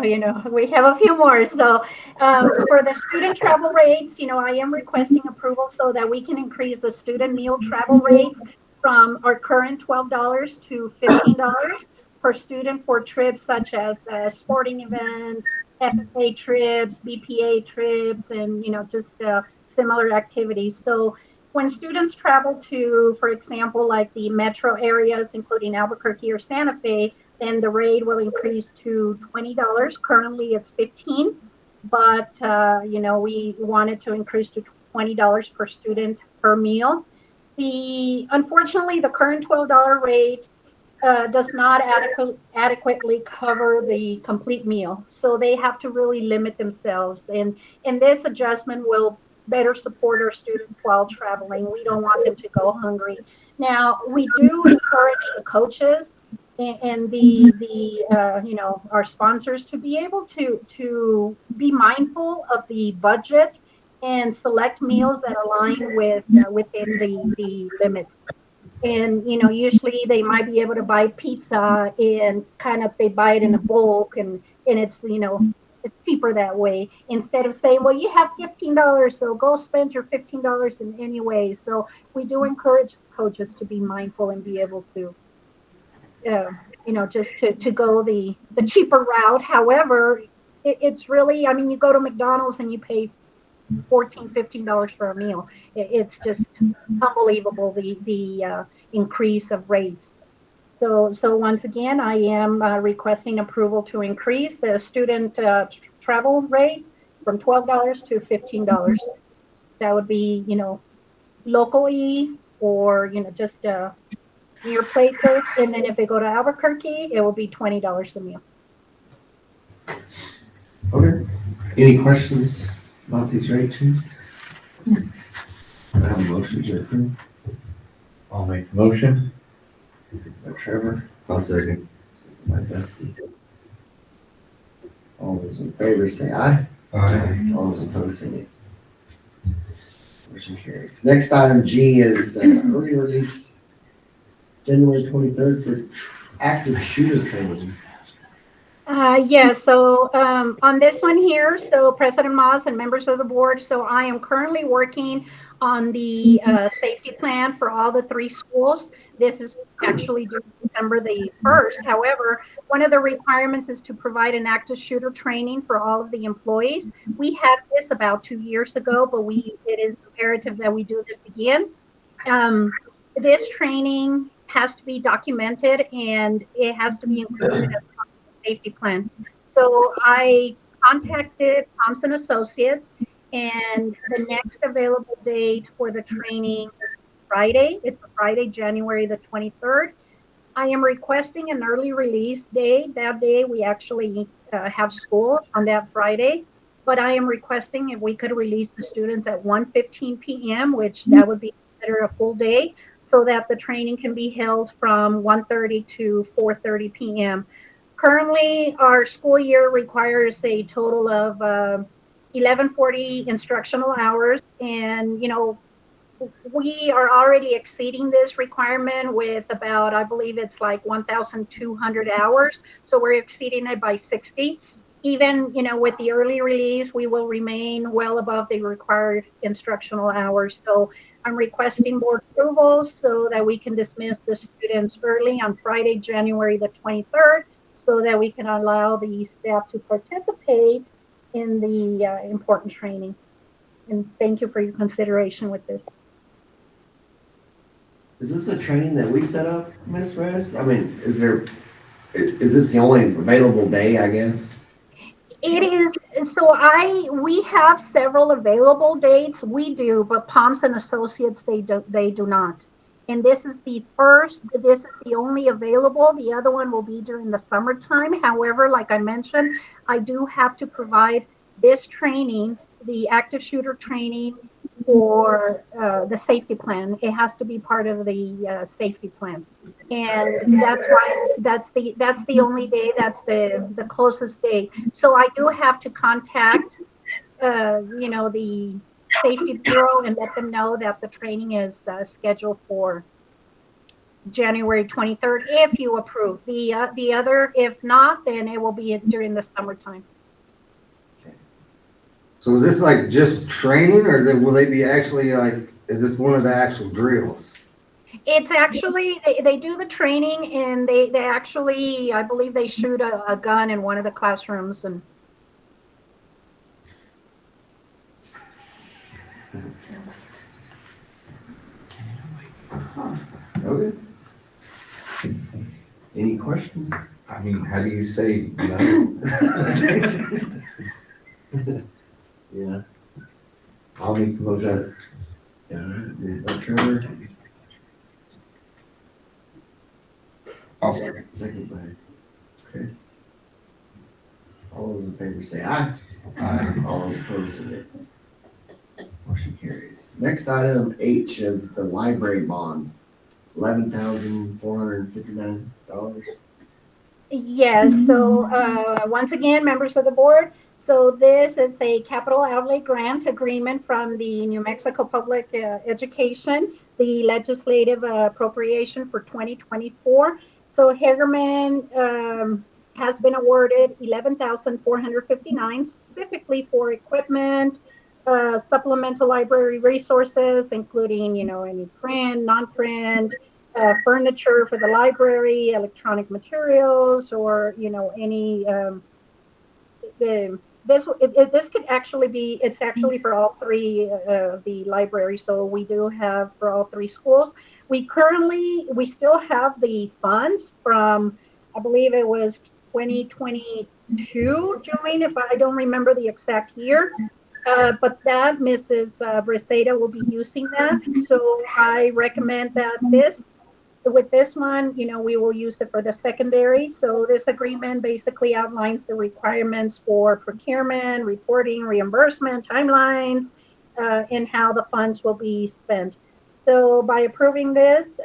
We have a few more. So for the student travel rates, I am requesting approval so that we can increase the student meal travel rates from our current $12 to $15 per student for trips such as sporting events, FFA trips, BPA trips, and, just similar activities. So when students travel to, for example, like the metro areas, including Albuquerque or Santa Fe, then the rate will increase to $20. Currently, it's $15, but we wanted to increase to $20 per student per meal. Unfortunately, the current $12 rate does not adequately cover the complete meal, so they have to really limit themselves. And this adjustment will better support our students while traveling. We don't want them to go hungry. Now, we do encourage the coaches and our sponsors to be able to be mindful of the budget and select meals that align within the limits. And usually they might be able to buy pizza and kind of they buy it in a bulk, and it's it's cheaper that way, instead of saying, well, you have $15, so go spend your $15 in any way. So we do encourage coaches to be mindful and be able to just to go the cheaper route. However, it's really, you go to McDonald's and you pay $14-15 for a meal. It's just unbelievable, the increase of rates. So once again, I am requesting approval to increase the student travel rates from $12 to $15. That would be, locally or, just near places. And then if they go to Albuquerque, it will be $20 a meal. Okay. Any questions about these rate changes? I have a motion to approve. I'll make the motion. By Trevor. I'll second. By Dusty. All those in favor say aye. Aye. All those opposed say nay. Motion carries. Next item G is early release January 23rd for active shooter training. Yes, so on this one here, so President Moss and members of the board, so I am currently working on the safety plan for all the 3 schools. This is actually due December the 1st. However, one of the requirements is to provide an active shooter training for all of the employees. We had this about 2 years ago, but it is imperative that we do this again. This training has to be documented and it has to be included as safety plan. So I contacted Thompson Associates, and the next available date for the training is Friday. It's a Friday, January the 23rd. I am requesting an early release day. That day we actually have school on that Friday, but I am requesting if we could release the students at 1:15 p.m., which that would be considered a full day, so that the training can be held from 1:30 to 4:30 p.m. Currently, our school year requires a total of 1140 instructional hours, and we are already exceeding this requirement with about, I believe it's like 1,200 hours. So we're exceeding it by 60. Even, with the early release, we will remain well above the required instructional hours. So I'm requesting board approval so that we can dismiss the students early on Friday, January the 23rd, so that we can allow the staff to participate in the important training. And thank you for your consideration with this. Is this a training that we set up, Ms. Reyes? I mean, is this the only available day, I guess? It is, so we have several available dates. We do, but Palms and Associates, they do not. And this is the only available. The other one will be during the summertime. However, like I mentioned, I do have to provide this training, the active shooter training, for the safety plan. It has to be part of the safety plan. And that's why that's the only day, that's the closest day. So I do have to contact the safety bureau and let them know that the training is scheduled for January 23rd if you approve. The other, if not, then it will be during the summertime. So is this like just training, or will they be actually is this one of the actual drills? It's actually, they do the training, and they actually, I believe they shoot a gun in one of the classrooms. And Okay. Any questions? I mean, how do you say no? Yeah. I'll make the motion. Yeah, all right. Moved by Trevor, I'll second. second by Chris. All those in favor say aye. Aye. All those opposed say nay. Motion carries. Next item H is the library bond, $11,459. yes, so once again, members of the board, so this is a capital outlay grant agreement from the New Mexico Public Education, the legislative appropriation for 2024. So Hagerman has been awarded 11,459 specifically for equipment, supplemental library resources, including, any print, non-print, furniture for the library, electronic materials, or any this could actually be, it's actually for all 3 of the libraries. So we do have for all 3 schools. We still have the funds from, I believe it was 2022, Julie, if I don't remember the exact year. But that Mrs. Briseda will be using that. So I recommend that with this one, we will use it for the secondary. So this agreement basically outlines the requirements for procurement, reporting, reimbursement, timelines, and how the funds will be spent. So by approving this,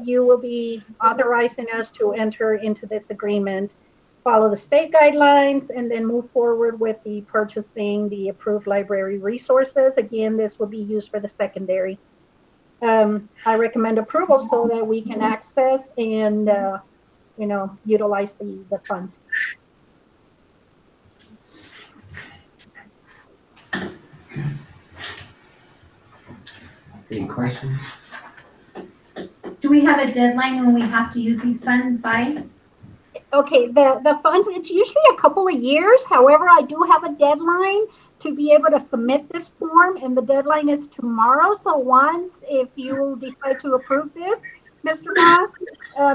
you will be authorizing us to enter into this agreement. follow the state guidelines, and then move forward with the purchasing the approved library resources. Again, this will be used for the secondary. I recommend approval so that we can access and, utilize the funds. Any questions? Do we have a deadline when we have to use these funds by? Okay, the funds, it's usually a couple of years. However, I do have a deadline to be able to submit this form, and the deadline is tomorrow. So once, if you decide to approve this, Mr. Boss,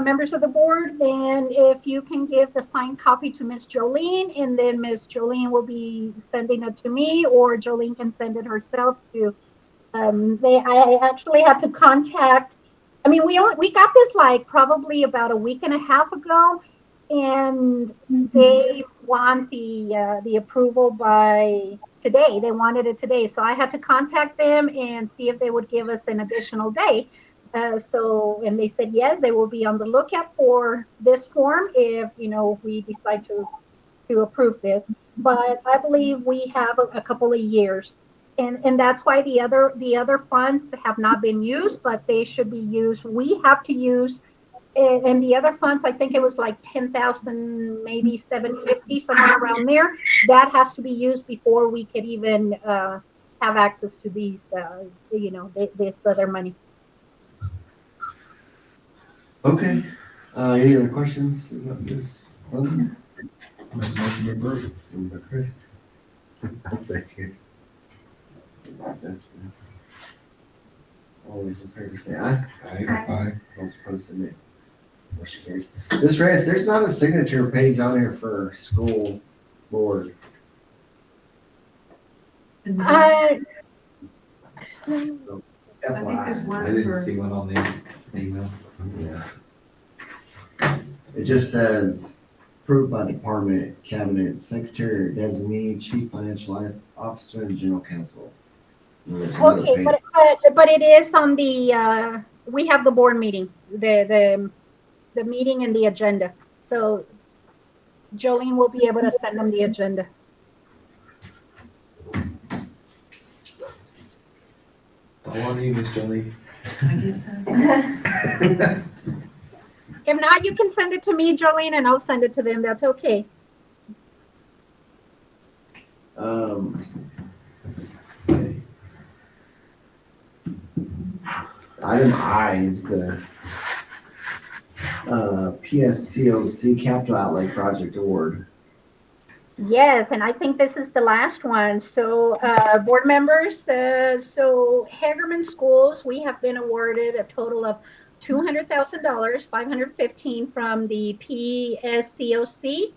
members of the board, then if you can give the signed copy to Miss Jolene, and then Miss Jolene will be sending it to me, or Jolene can send it herself to, I actually had to contact, we got this like probably about a week and a half ago, and they want the approval by today. They wanted it today, so I had to contact them and see if they would give us an additional day. And they said yes, they will be on the lookout for this form if we decide to approve this. But I believe we have a couple of years, and that's why the other funds have not been used, but they should be used. We have to use. And the other funds, I think it was like 10,000, maybe 750, somewhere around there. That has to be used before we could even have access to these, this other money. Okay, any other questions about this? Motion to approve. Moved by Chris. I'll second. All those in favor say aye. Aye. Those opposed say nay. Motion carries. Ms. Reyes, there's not a signature page on here for school board. I think there's one I didn't for, see one on the email. Yeah. It just says approved by department, cabinet, secretary or designee, chief financial officer, and general counsel. And there's another Okay, page. but it is on the, we have the board meeting, the meeting and the agenda. So Jolene will be able to send them the agenda. All on you, Miss Jolene. I guess so. If not, you can send it to me, Jolene, and I'll send it to them. That's okay. Okay. Item I is the PSCOC Capital Outlay Project Award. Yes, and I think this is the last one. So, board members, so Hagerman Schools, we have been awarded a total of $200,000, $515 from the PSCOC.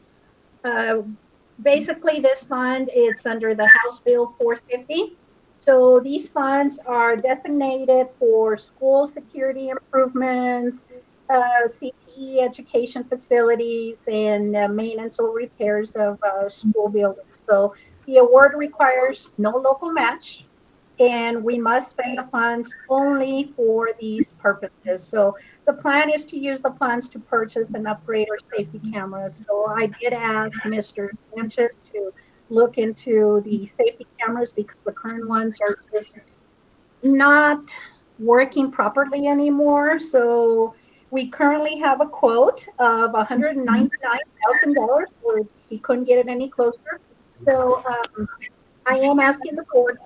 Basically, this fund, it's under the House Bill 450. So these funds are designated for school security improvements, CPE education facilities, and maintenance or repairs of school buildings. So the award requires no local match, and we must spend the funds only for these purposes. So the plan is to use the funds to purchase and upgrade our safety cameras. So I did ask Mr. Sanchez to look into the safety cameras because the current ones are just not working properly anymore. So we currently have a quote of $199,000, where he couldn't get it any closer. So I am asking the board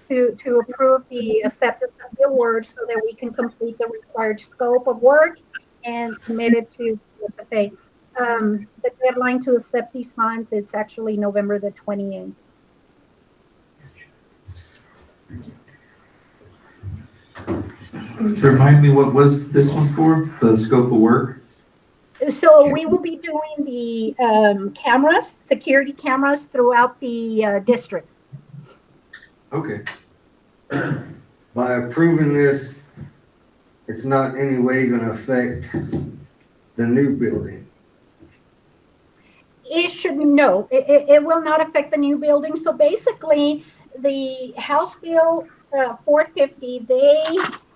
to approve the acceptance of the award so that we can complete the required scope of work and commit it to PSFA. The deadline to accept these funds is actually November the 28th. Remind me, what was this one for? The scope of work? So we will be doing the cameras, security cameras throughout the district. Okay. By approving this, it's not in any way gonna affect the new building. It should, no, it will not affect the new building. So basically, the House Bill 450,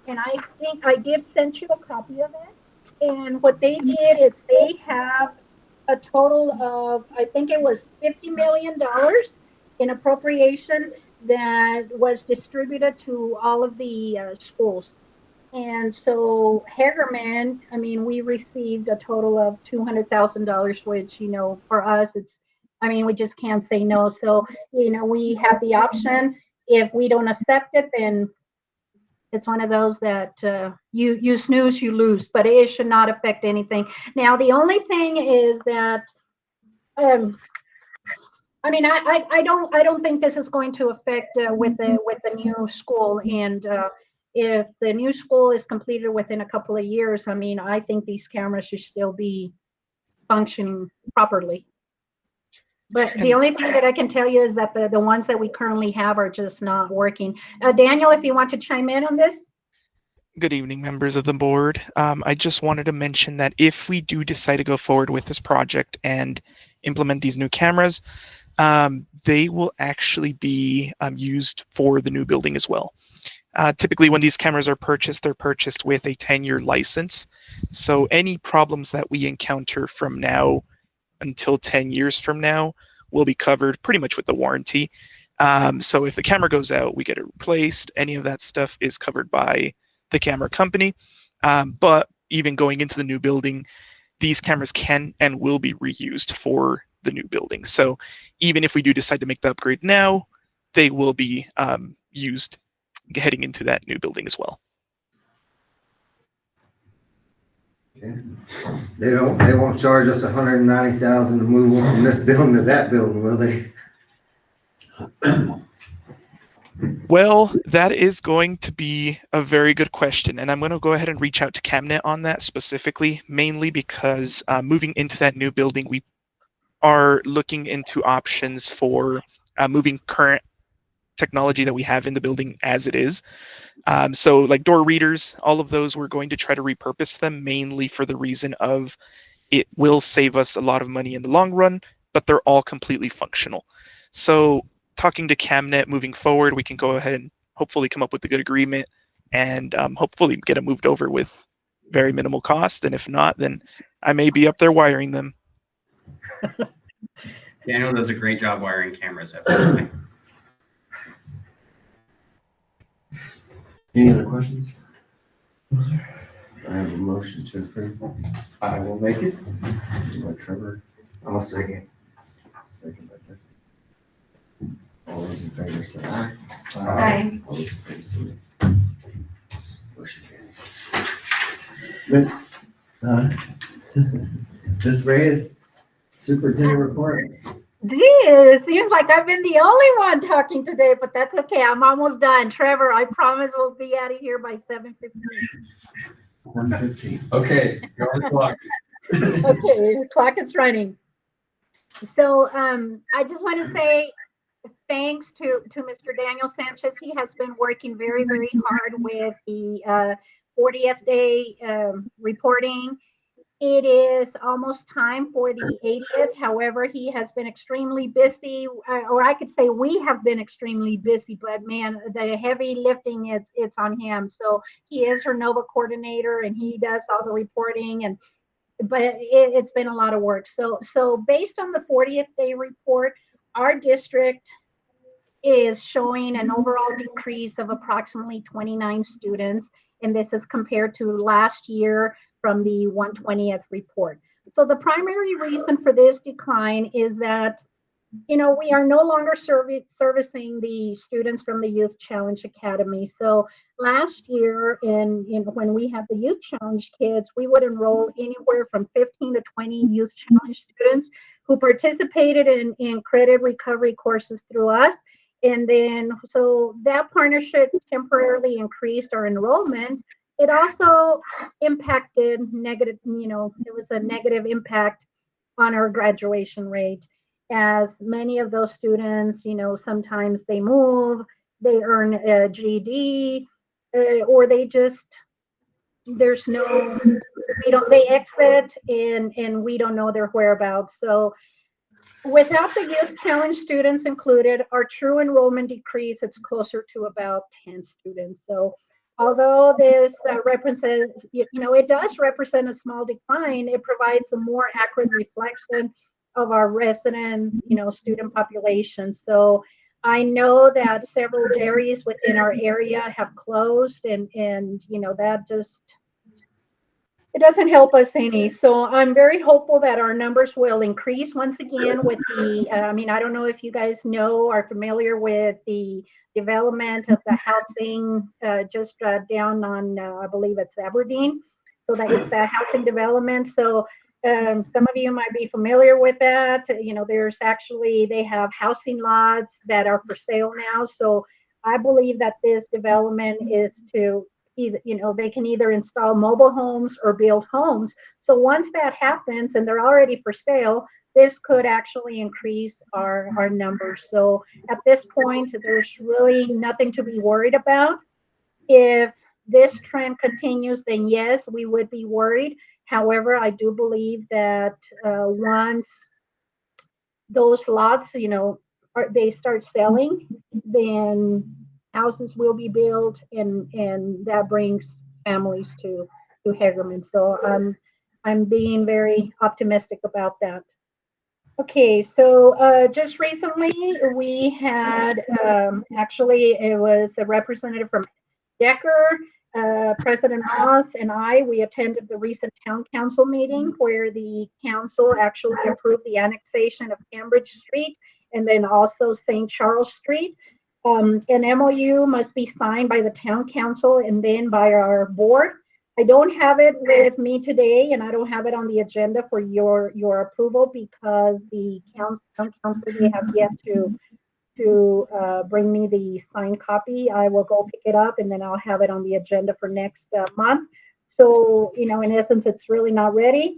and I think I did send you a copy of it. And what they did is they have a total of, I think it was $50 million in appropriation that was distributed to all of the schools. And so Hagerman, I mean, we received a total of $200,000, which, for us, we just can't say no. So, we have the option. If we don't accept it, then it's one of those that you snooze, you lose, but it should not affect anything. Now, the only thing is that, I don't think this is going to affect with the new school. And if the new school is completed within a couple of years, I think these cameras should still be functioning properly. But the only thing that I can tell you is that the ones that we currently have are just not working. Daniel, if you want to chime in on this. Good evening, members of the board. I just wanted to mention that if we do decide to go forward with this project and implement these new cameras, they will actually be used for the new building as well. Typically, when these cameras are purchased, they're purchased with a 10-year license. So any problems that we encounter from now until 10 years from now will be covered pretty much with the warranty. So if the camera goes out, we get it replaced. Any of that stuff is covered by the camera company. But even going into the new building, these cameras can and will be reused for the new building. So even if we do decide to make the upgrade now, they will be used heading into that new building as well. Okay. They won't charge us $190,000 to move on from this building to that building, will they? Well, that is going to be a very good question, and I'm going to go ahead and reach out to Camnet on that specifically, mainly because moving into that new building, we are looking into options for moving current technology that we have in the building as it is. So like door readers, all of those, we're going to try to repurpose them mainly for the reason of it will save us a lot of money in the long run, but they're all completely functional. So talking to Camnet moving forward, we can go ahead and hopefully come up with a good agreement and hopefully get them moved over with very minimal cost. And if not, then I may be up there wiring them. Daniel does a great job wiring cameras. Any other questions? I have a motion to approve. I will make it. By Trevor. I'll second. Second by Jesse. All those in favor say aye. Aye. All those opposed say nay. Motion carries. Miss Reyes, superintendent report. It seems like I've been the only one talking today, but that's okay. I'm almost done. Trevor, I promise we'll be out of here by 7:15. 1:15. Okay, go on the clock. Okay, the clock is running. So I just want to say thanks to Mr. Daniel Sanchez. He has been working very, very hard with the 40th day reporting. It is almost time for the 80th. However, he has been extremely busy, or I could say we have been extremely busy, but man, the heavy lifting, it's on him. So he is our NOVA coordinator and he does all the reporting, but it's been a lot of work. So based on the 40th day report, our district is showing an overall decrease of approximately 29 students. And this is compared to last year from the 120th report. So the primary reason for this decline is that, we are no longer servicing the students from the Youth Challenge Academy. So last year, when we had the Youth Challenge kids, we would enroll anywhere from 15 to 20 Youth Challenge students who participated in credit recovery courses through us. And then, so that partnership temporarily increased our enrollment. It also impacted negative, it was a negative impact on our graduation rate, as many of those students, sometimes they move, they earn a GED, or they just, they exit and we don't know their whereabouts. So without the Youth Challenge students included, our true enrollment decrease, it's closer to about 10 students. So although this represents, it does represent a small decline, it provides a more accurate reflection of our resident, student population. So I know that several dairies within our area have closed, and that just, it doesn't help us any. So I'm very hopeful that our numbers will increase once again with the, I don't know if you guys are familiar with the development of the housing just down on, I believe it's Aberdeen. So that it's the housing development. So some of you might be familiar with that. There's actually, they have housing lots that are for sale now. So I believe that this development is to either, they can either install mobile homes or build homes. So once that happens and they're already for sale, this could actually increase our numbers. So at this point, there's really nothing to be worried about. If this trend continues, then yes, we would be worried. However, I do believe that once those lots, they start selling, then houses will be built, and that brings families to Hagerman. So I'm being very optimistic about that. Okay, so just recently we had actually it was a representative from Decker, President Moss, and we attended the recent town council meeting where the council actually approved the annexation of Cambridge Street and then also St. Charles Street. An MOU must be signed by the town council and then by our board. I don't have it with me today, and I don't have it on the agenda for your approval because the council, they have yet to bring me the signed copy. I will go pick it up and then I'll have it on the agenda for next month. So, in essence, it's really not ready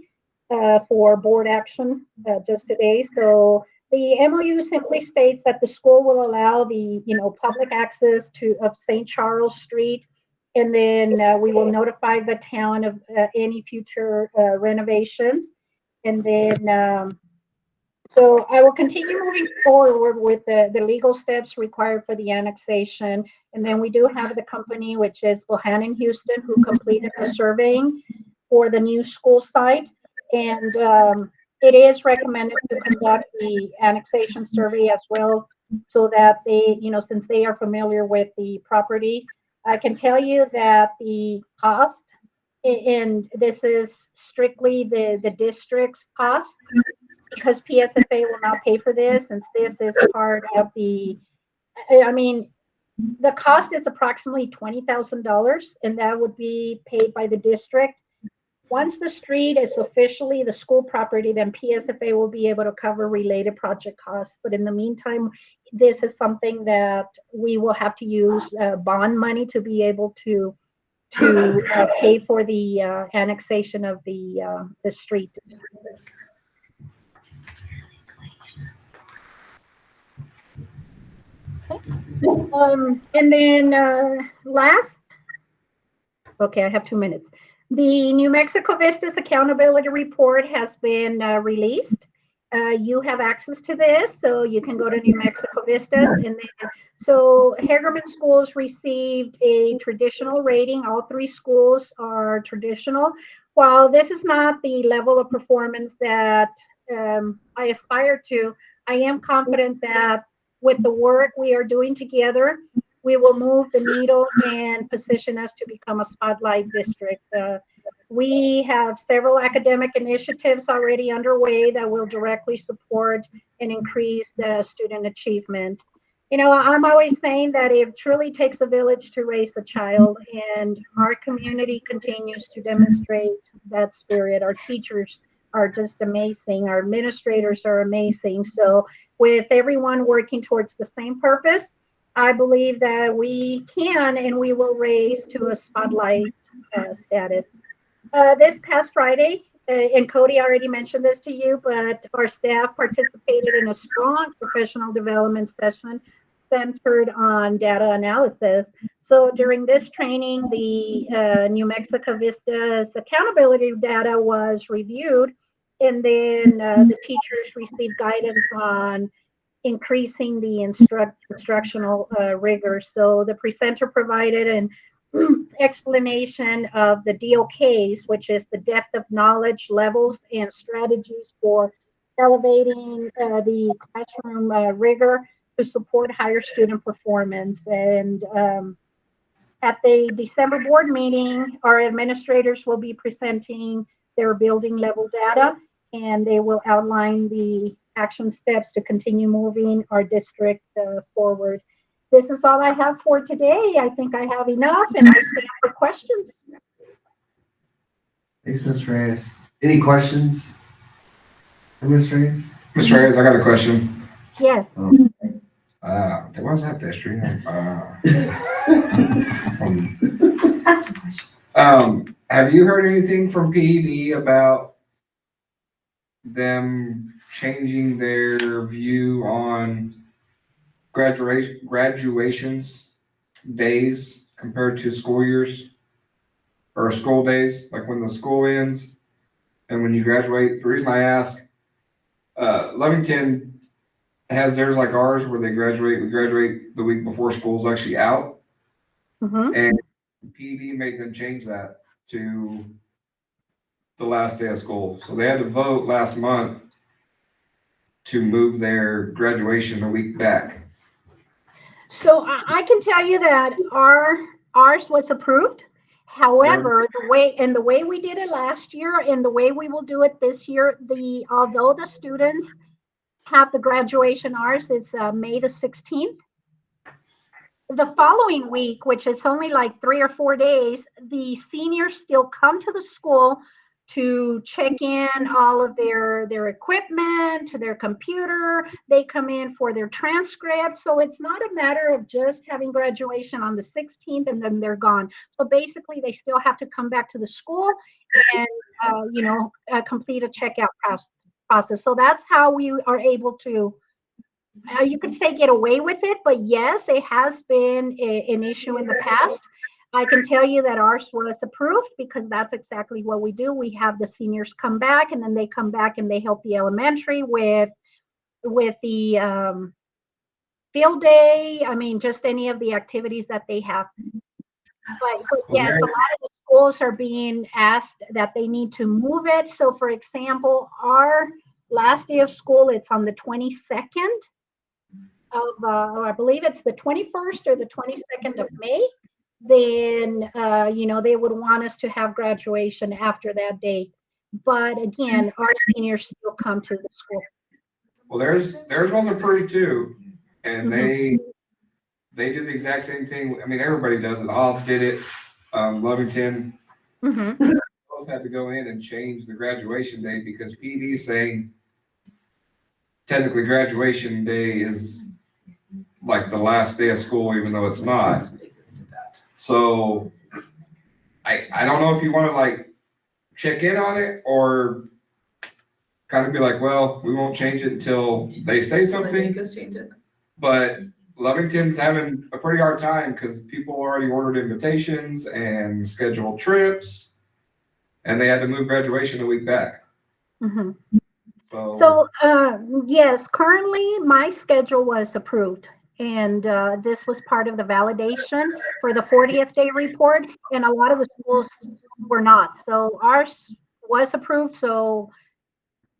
for board action just today. So the MOU simply states that the school will allow the, public access of St. Charles Street, and then we will notify the town of any future renovations. And then so I will continue moving forward with the legal steps required for the annexation. And then we do have the company, which is Bohannon Houston, who completed the surveying for the new school site. And it is recommended to conduct the annexation survey as well, so that they, since they are familiar with the property. I can tell you that the cost, and this is strictly the district's cost, because PSFA will not pay for this, since this is part of the, the cost is approximately $20,000, and that would be paid by the district. Once the street is officially the school property, then PSFA will be able to cover related project costs. But in the meantime, this is something that we will have to use bond money to be able to pay for the annexation of the street. And then last, okay, I have 2 minutes. The New Mexico Vistas Accountability Report has been released. You have access to this, so you can go to New Mexico Vistas. And then, so Hagerman schools received a traditional rating. All 3 schools are traditional. While this is not the level of performance that I aspire to, I am confident that with the work we are doing together, we will move the needle and position us to become a spotlight district. We have several academic initiatives already underway that will directly support and increase the student achievement. I'm always saying that it truly takes a village to raise a child, and our community continues to demonstrate that spirit. Our teachers are just amazing. Our administrators are amazing. So with everyone working towards the same purpose, I believe that we can and we will raise to a spotlight status. This past Friday, and Cody already mentioned this to you, but our staff participated in a strong professional development session centered on data analysis. So during this training, the New Mexico Vistas accountability data was reviewed, and then the teachers received guidance on increasing the instructional rigor. So the presenter provided an explanation of the DOKs, which is the depth of knowledge levels and strategies for elevating the classroom rigor to support higher student performance. And at the December board meeting, our administrators will be presenting their building level data, and they will outline the action steps to continue moving our district forward. This is all I have for today. I think I have enough, and I stand for questions. Thanks, Ms. Reyes. Any questions for Ms. Reyes? Ms. Reyes, I got a question. Yes. There was that district. Have you heard anything from PED about them changing their view on graduations days compared to school years or school days, like when the school ends and when you graduate? The reason I ask, Lovington has theirs like ours where we graduate the week before school's actually out. Mm-hmm. And PD made them change that to the last day of school. So they had to vote last month to move their graduation a week back. So I can tell you that ours was approved. However, the way we did it last year and the way we will do it this year, although the students have the graduation, ours is May the 16th. The following week, which is only like 3 or 4 days, the seniors still come to the school to check in all of their equipment, to their computer. They come in for their transcript. So it's not a matter of just having graduation on the 16th and then they're gone. So basically they still have to come back to the school and, complete a checkout process. So that's how we are able to, you could say, get away with it. But yes, it has been an issue in the past. I can tell you that ours was approved because that's exactly what we do. We have the seniors come back and then they come back and they help the elementary with the field day. I mean, just any of the activities that they have. But yes, a lot of the schools are being asked that they need to move it. So for example, our last day of school, it's on the 22nd of, I believe it's the 21st or the 22nd of May. Then, they would want us to have graduation after that date. But again, our seniors still come to the school. Well, theirs was approved too, and they did the exact same thing. I mean, everybody does it. Hobbs did it. Lovington both had to go in and change the graduation day because PD is saying technically graduation day is like the last day of school, even though it's not. So I don't know if you want to like check in on it or kind of be like, well, we won't change it until they say something. But Lovington's having a pretty hard time because people already ordered invitations and scheduled trips, and they had to move graduation a week back. So yes, currently my schedule was approved. And this was part of the validation for the 40th day report. And a lot of the schools were not. So ours was approved. So,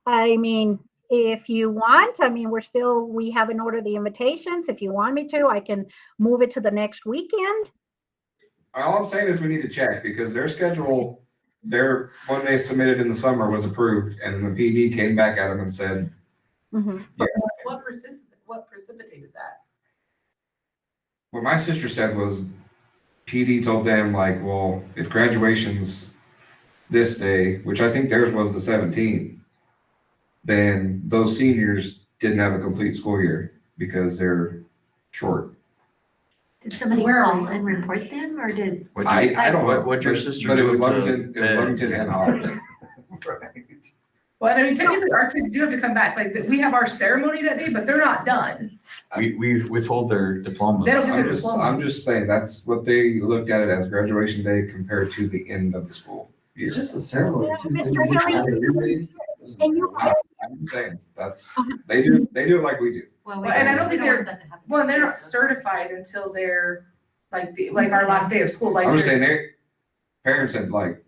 I mean, if you want, I mean, we haven't ordered the invitations. If you want me to, I can move it to the next weekend. All I'm saying is we need to check because their schedule, their one they submitted in the summer was approved. And the PD came back at them and said, yeah. What precipitated that? What my sister said was PD told them like, well, if graduation's this day, which I think theirs was the 17th, then those seniors didn't have a complete school year because they're short. Did somebody call and report them or did? I don't know. What'd your sister But it do was to Lovington and Hobbs. Well, I mean, technically our kids do have to come back. Like we have our ceremony that day, but they're not done. We withhold their diplomas. They don't get their diplomas. I'm just saying that's what they looked at it as graduation day compared to the end of the school year. It's just a ceremony. I'm saying they do it like we do. And I don't think they're not certified until they're like our last day of school, like. I'm just saying, parents had like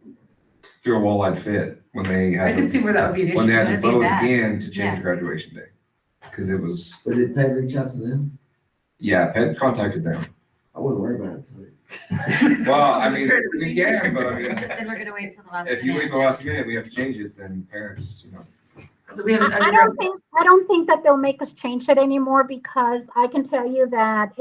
threw a wall-eyed fit when they I had, can see where that would be an issue. when they had to That'd be vote bad. again to change Yeah. graduation day. Cause it was, But did Pat reach out to them? yeah, Ped contacted them. I wouldn't worry about it tonight. Well, I mean, we can, but I mean, Then we're gonna wait until the last if you wait minute. till the last minute, we have to change it, then parents, We haven't. I don't think that they'll make us change it anymore, because I can tell you that,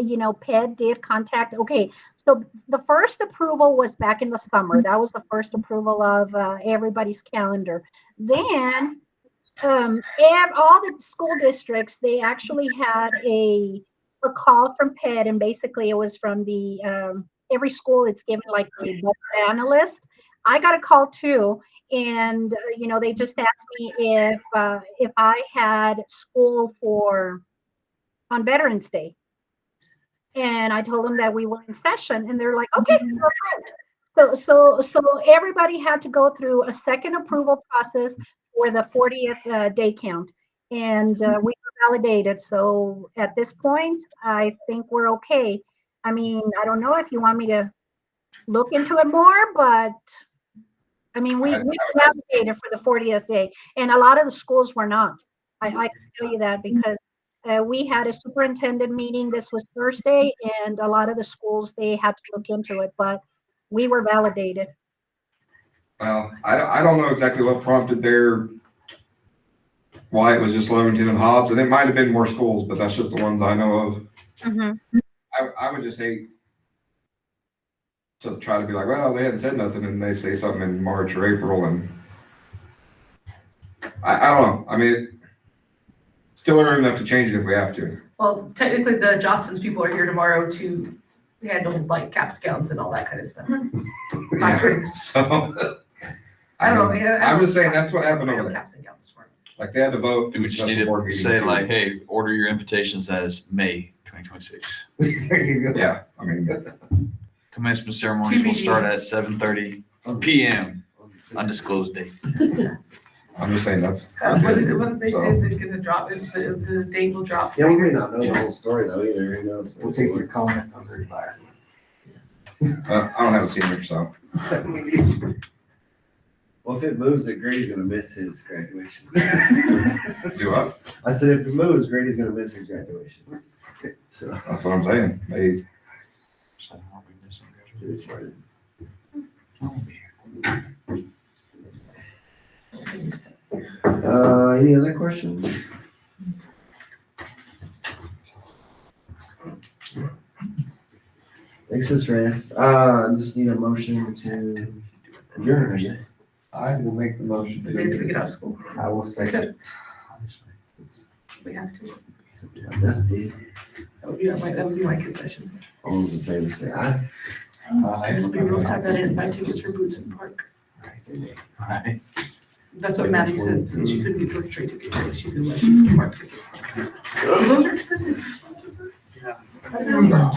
PED did contact, okay, so the first approval was back in the summer. That was the first approval of everybody's calendar. Then all the school districts, they actually had a call from PED, and basically it was from the every school, it's given like a budget analyst. I got a call too, and they just asked me if I had school on Veterans Day, and I told them that we were in session, and they're like, okay, you're approved. So everybody had to go through a second approval process for the 40th day count, and we were validated. So at this point, I think we're okay. I mean, I don't know if you want me to look into it more, but I mean, we were validated for the 40th day, and a lot of the schools were not. I can tell you that because we had a superintendent meeting. This was Thursday, and a lot of the schools, they had to look into it, but we were validated. well, I don't know exactly what prompted why it was just Levington and Hobbs, and it might have been more schools, but that's just the ones I know of. Mm-hmm. I would just hate to try to be like, well, they hadn't said nothing, and they say something in March or April, and I don't know. I mean, still early enough to change it if we have to. Well, technically, the Jostens people are here tomorrow to handle like cap scouts and all that kind of stuff. Last week. So, I don't know. Yeah, I'm just saying that's what happened over there. Caps and gowns tomorrow. Like they had to vote. Do we just need to say like, hey, order your invitations as May 2026. There you go. Yeah, I mean, Commencement ceremonies will TBD. start at 7:30 p.m. undisclosed date. I'm just saying that's. What is it? What did they So- say they're gonna drop? The date will drop. Yeah, we may not know the whole story though either, you know. We'll take your comment on her advice. I don't have a senior, so. Well, if it moves, then Grady's gonna miss his graduation. Do what? I said if it moves, Grady's gonna miss his graduation. So. That's what I'm saying. They. It's right. Any other questions? Thanks, Ms. Reyes. Just need a motion to adjourn, I guess. I will make the motion. The day that we get out of school. I will second. We have to. That's the, That would be my concession. all those in favor say aye. We will have that in, buy tickets for Boots in the Park. Right. That's what Maddie said, since she couldn't get Georgia Trade tickets, so she's gonna let Boots in the Park tickets. Those are expensive. Yeah. I don't know.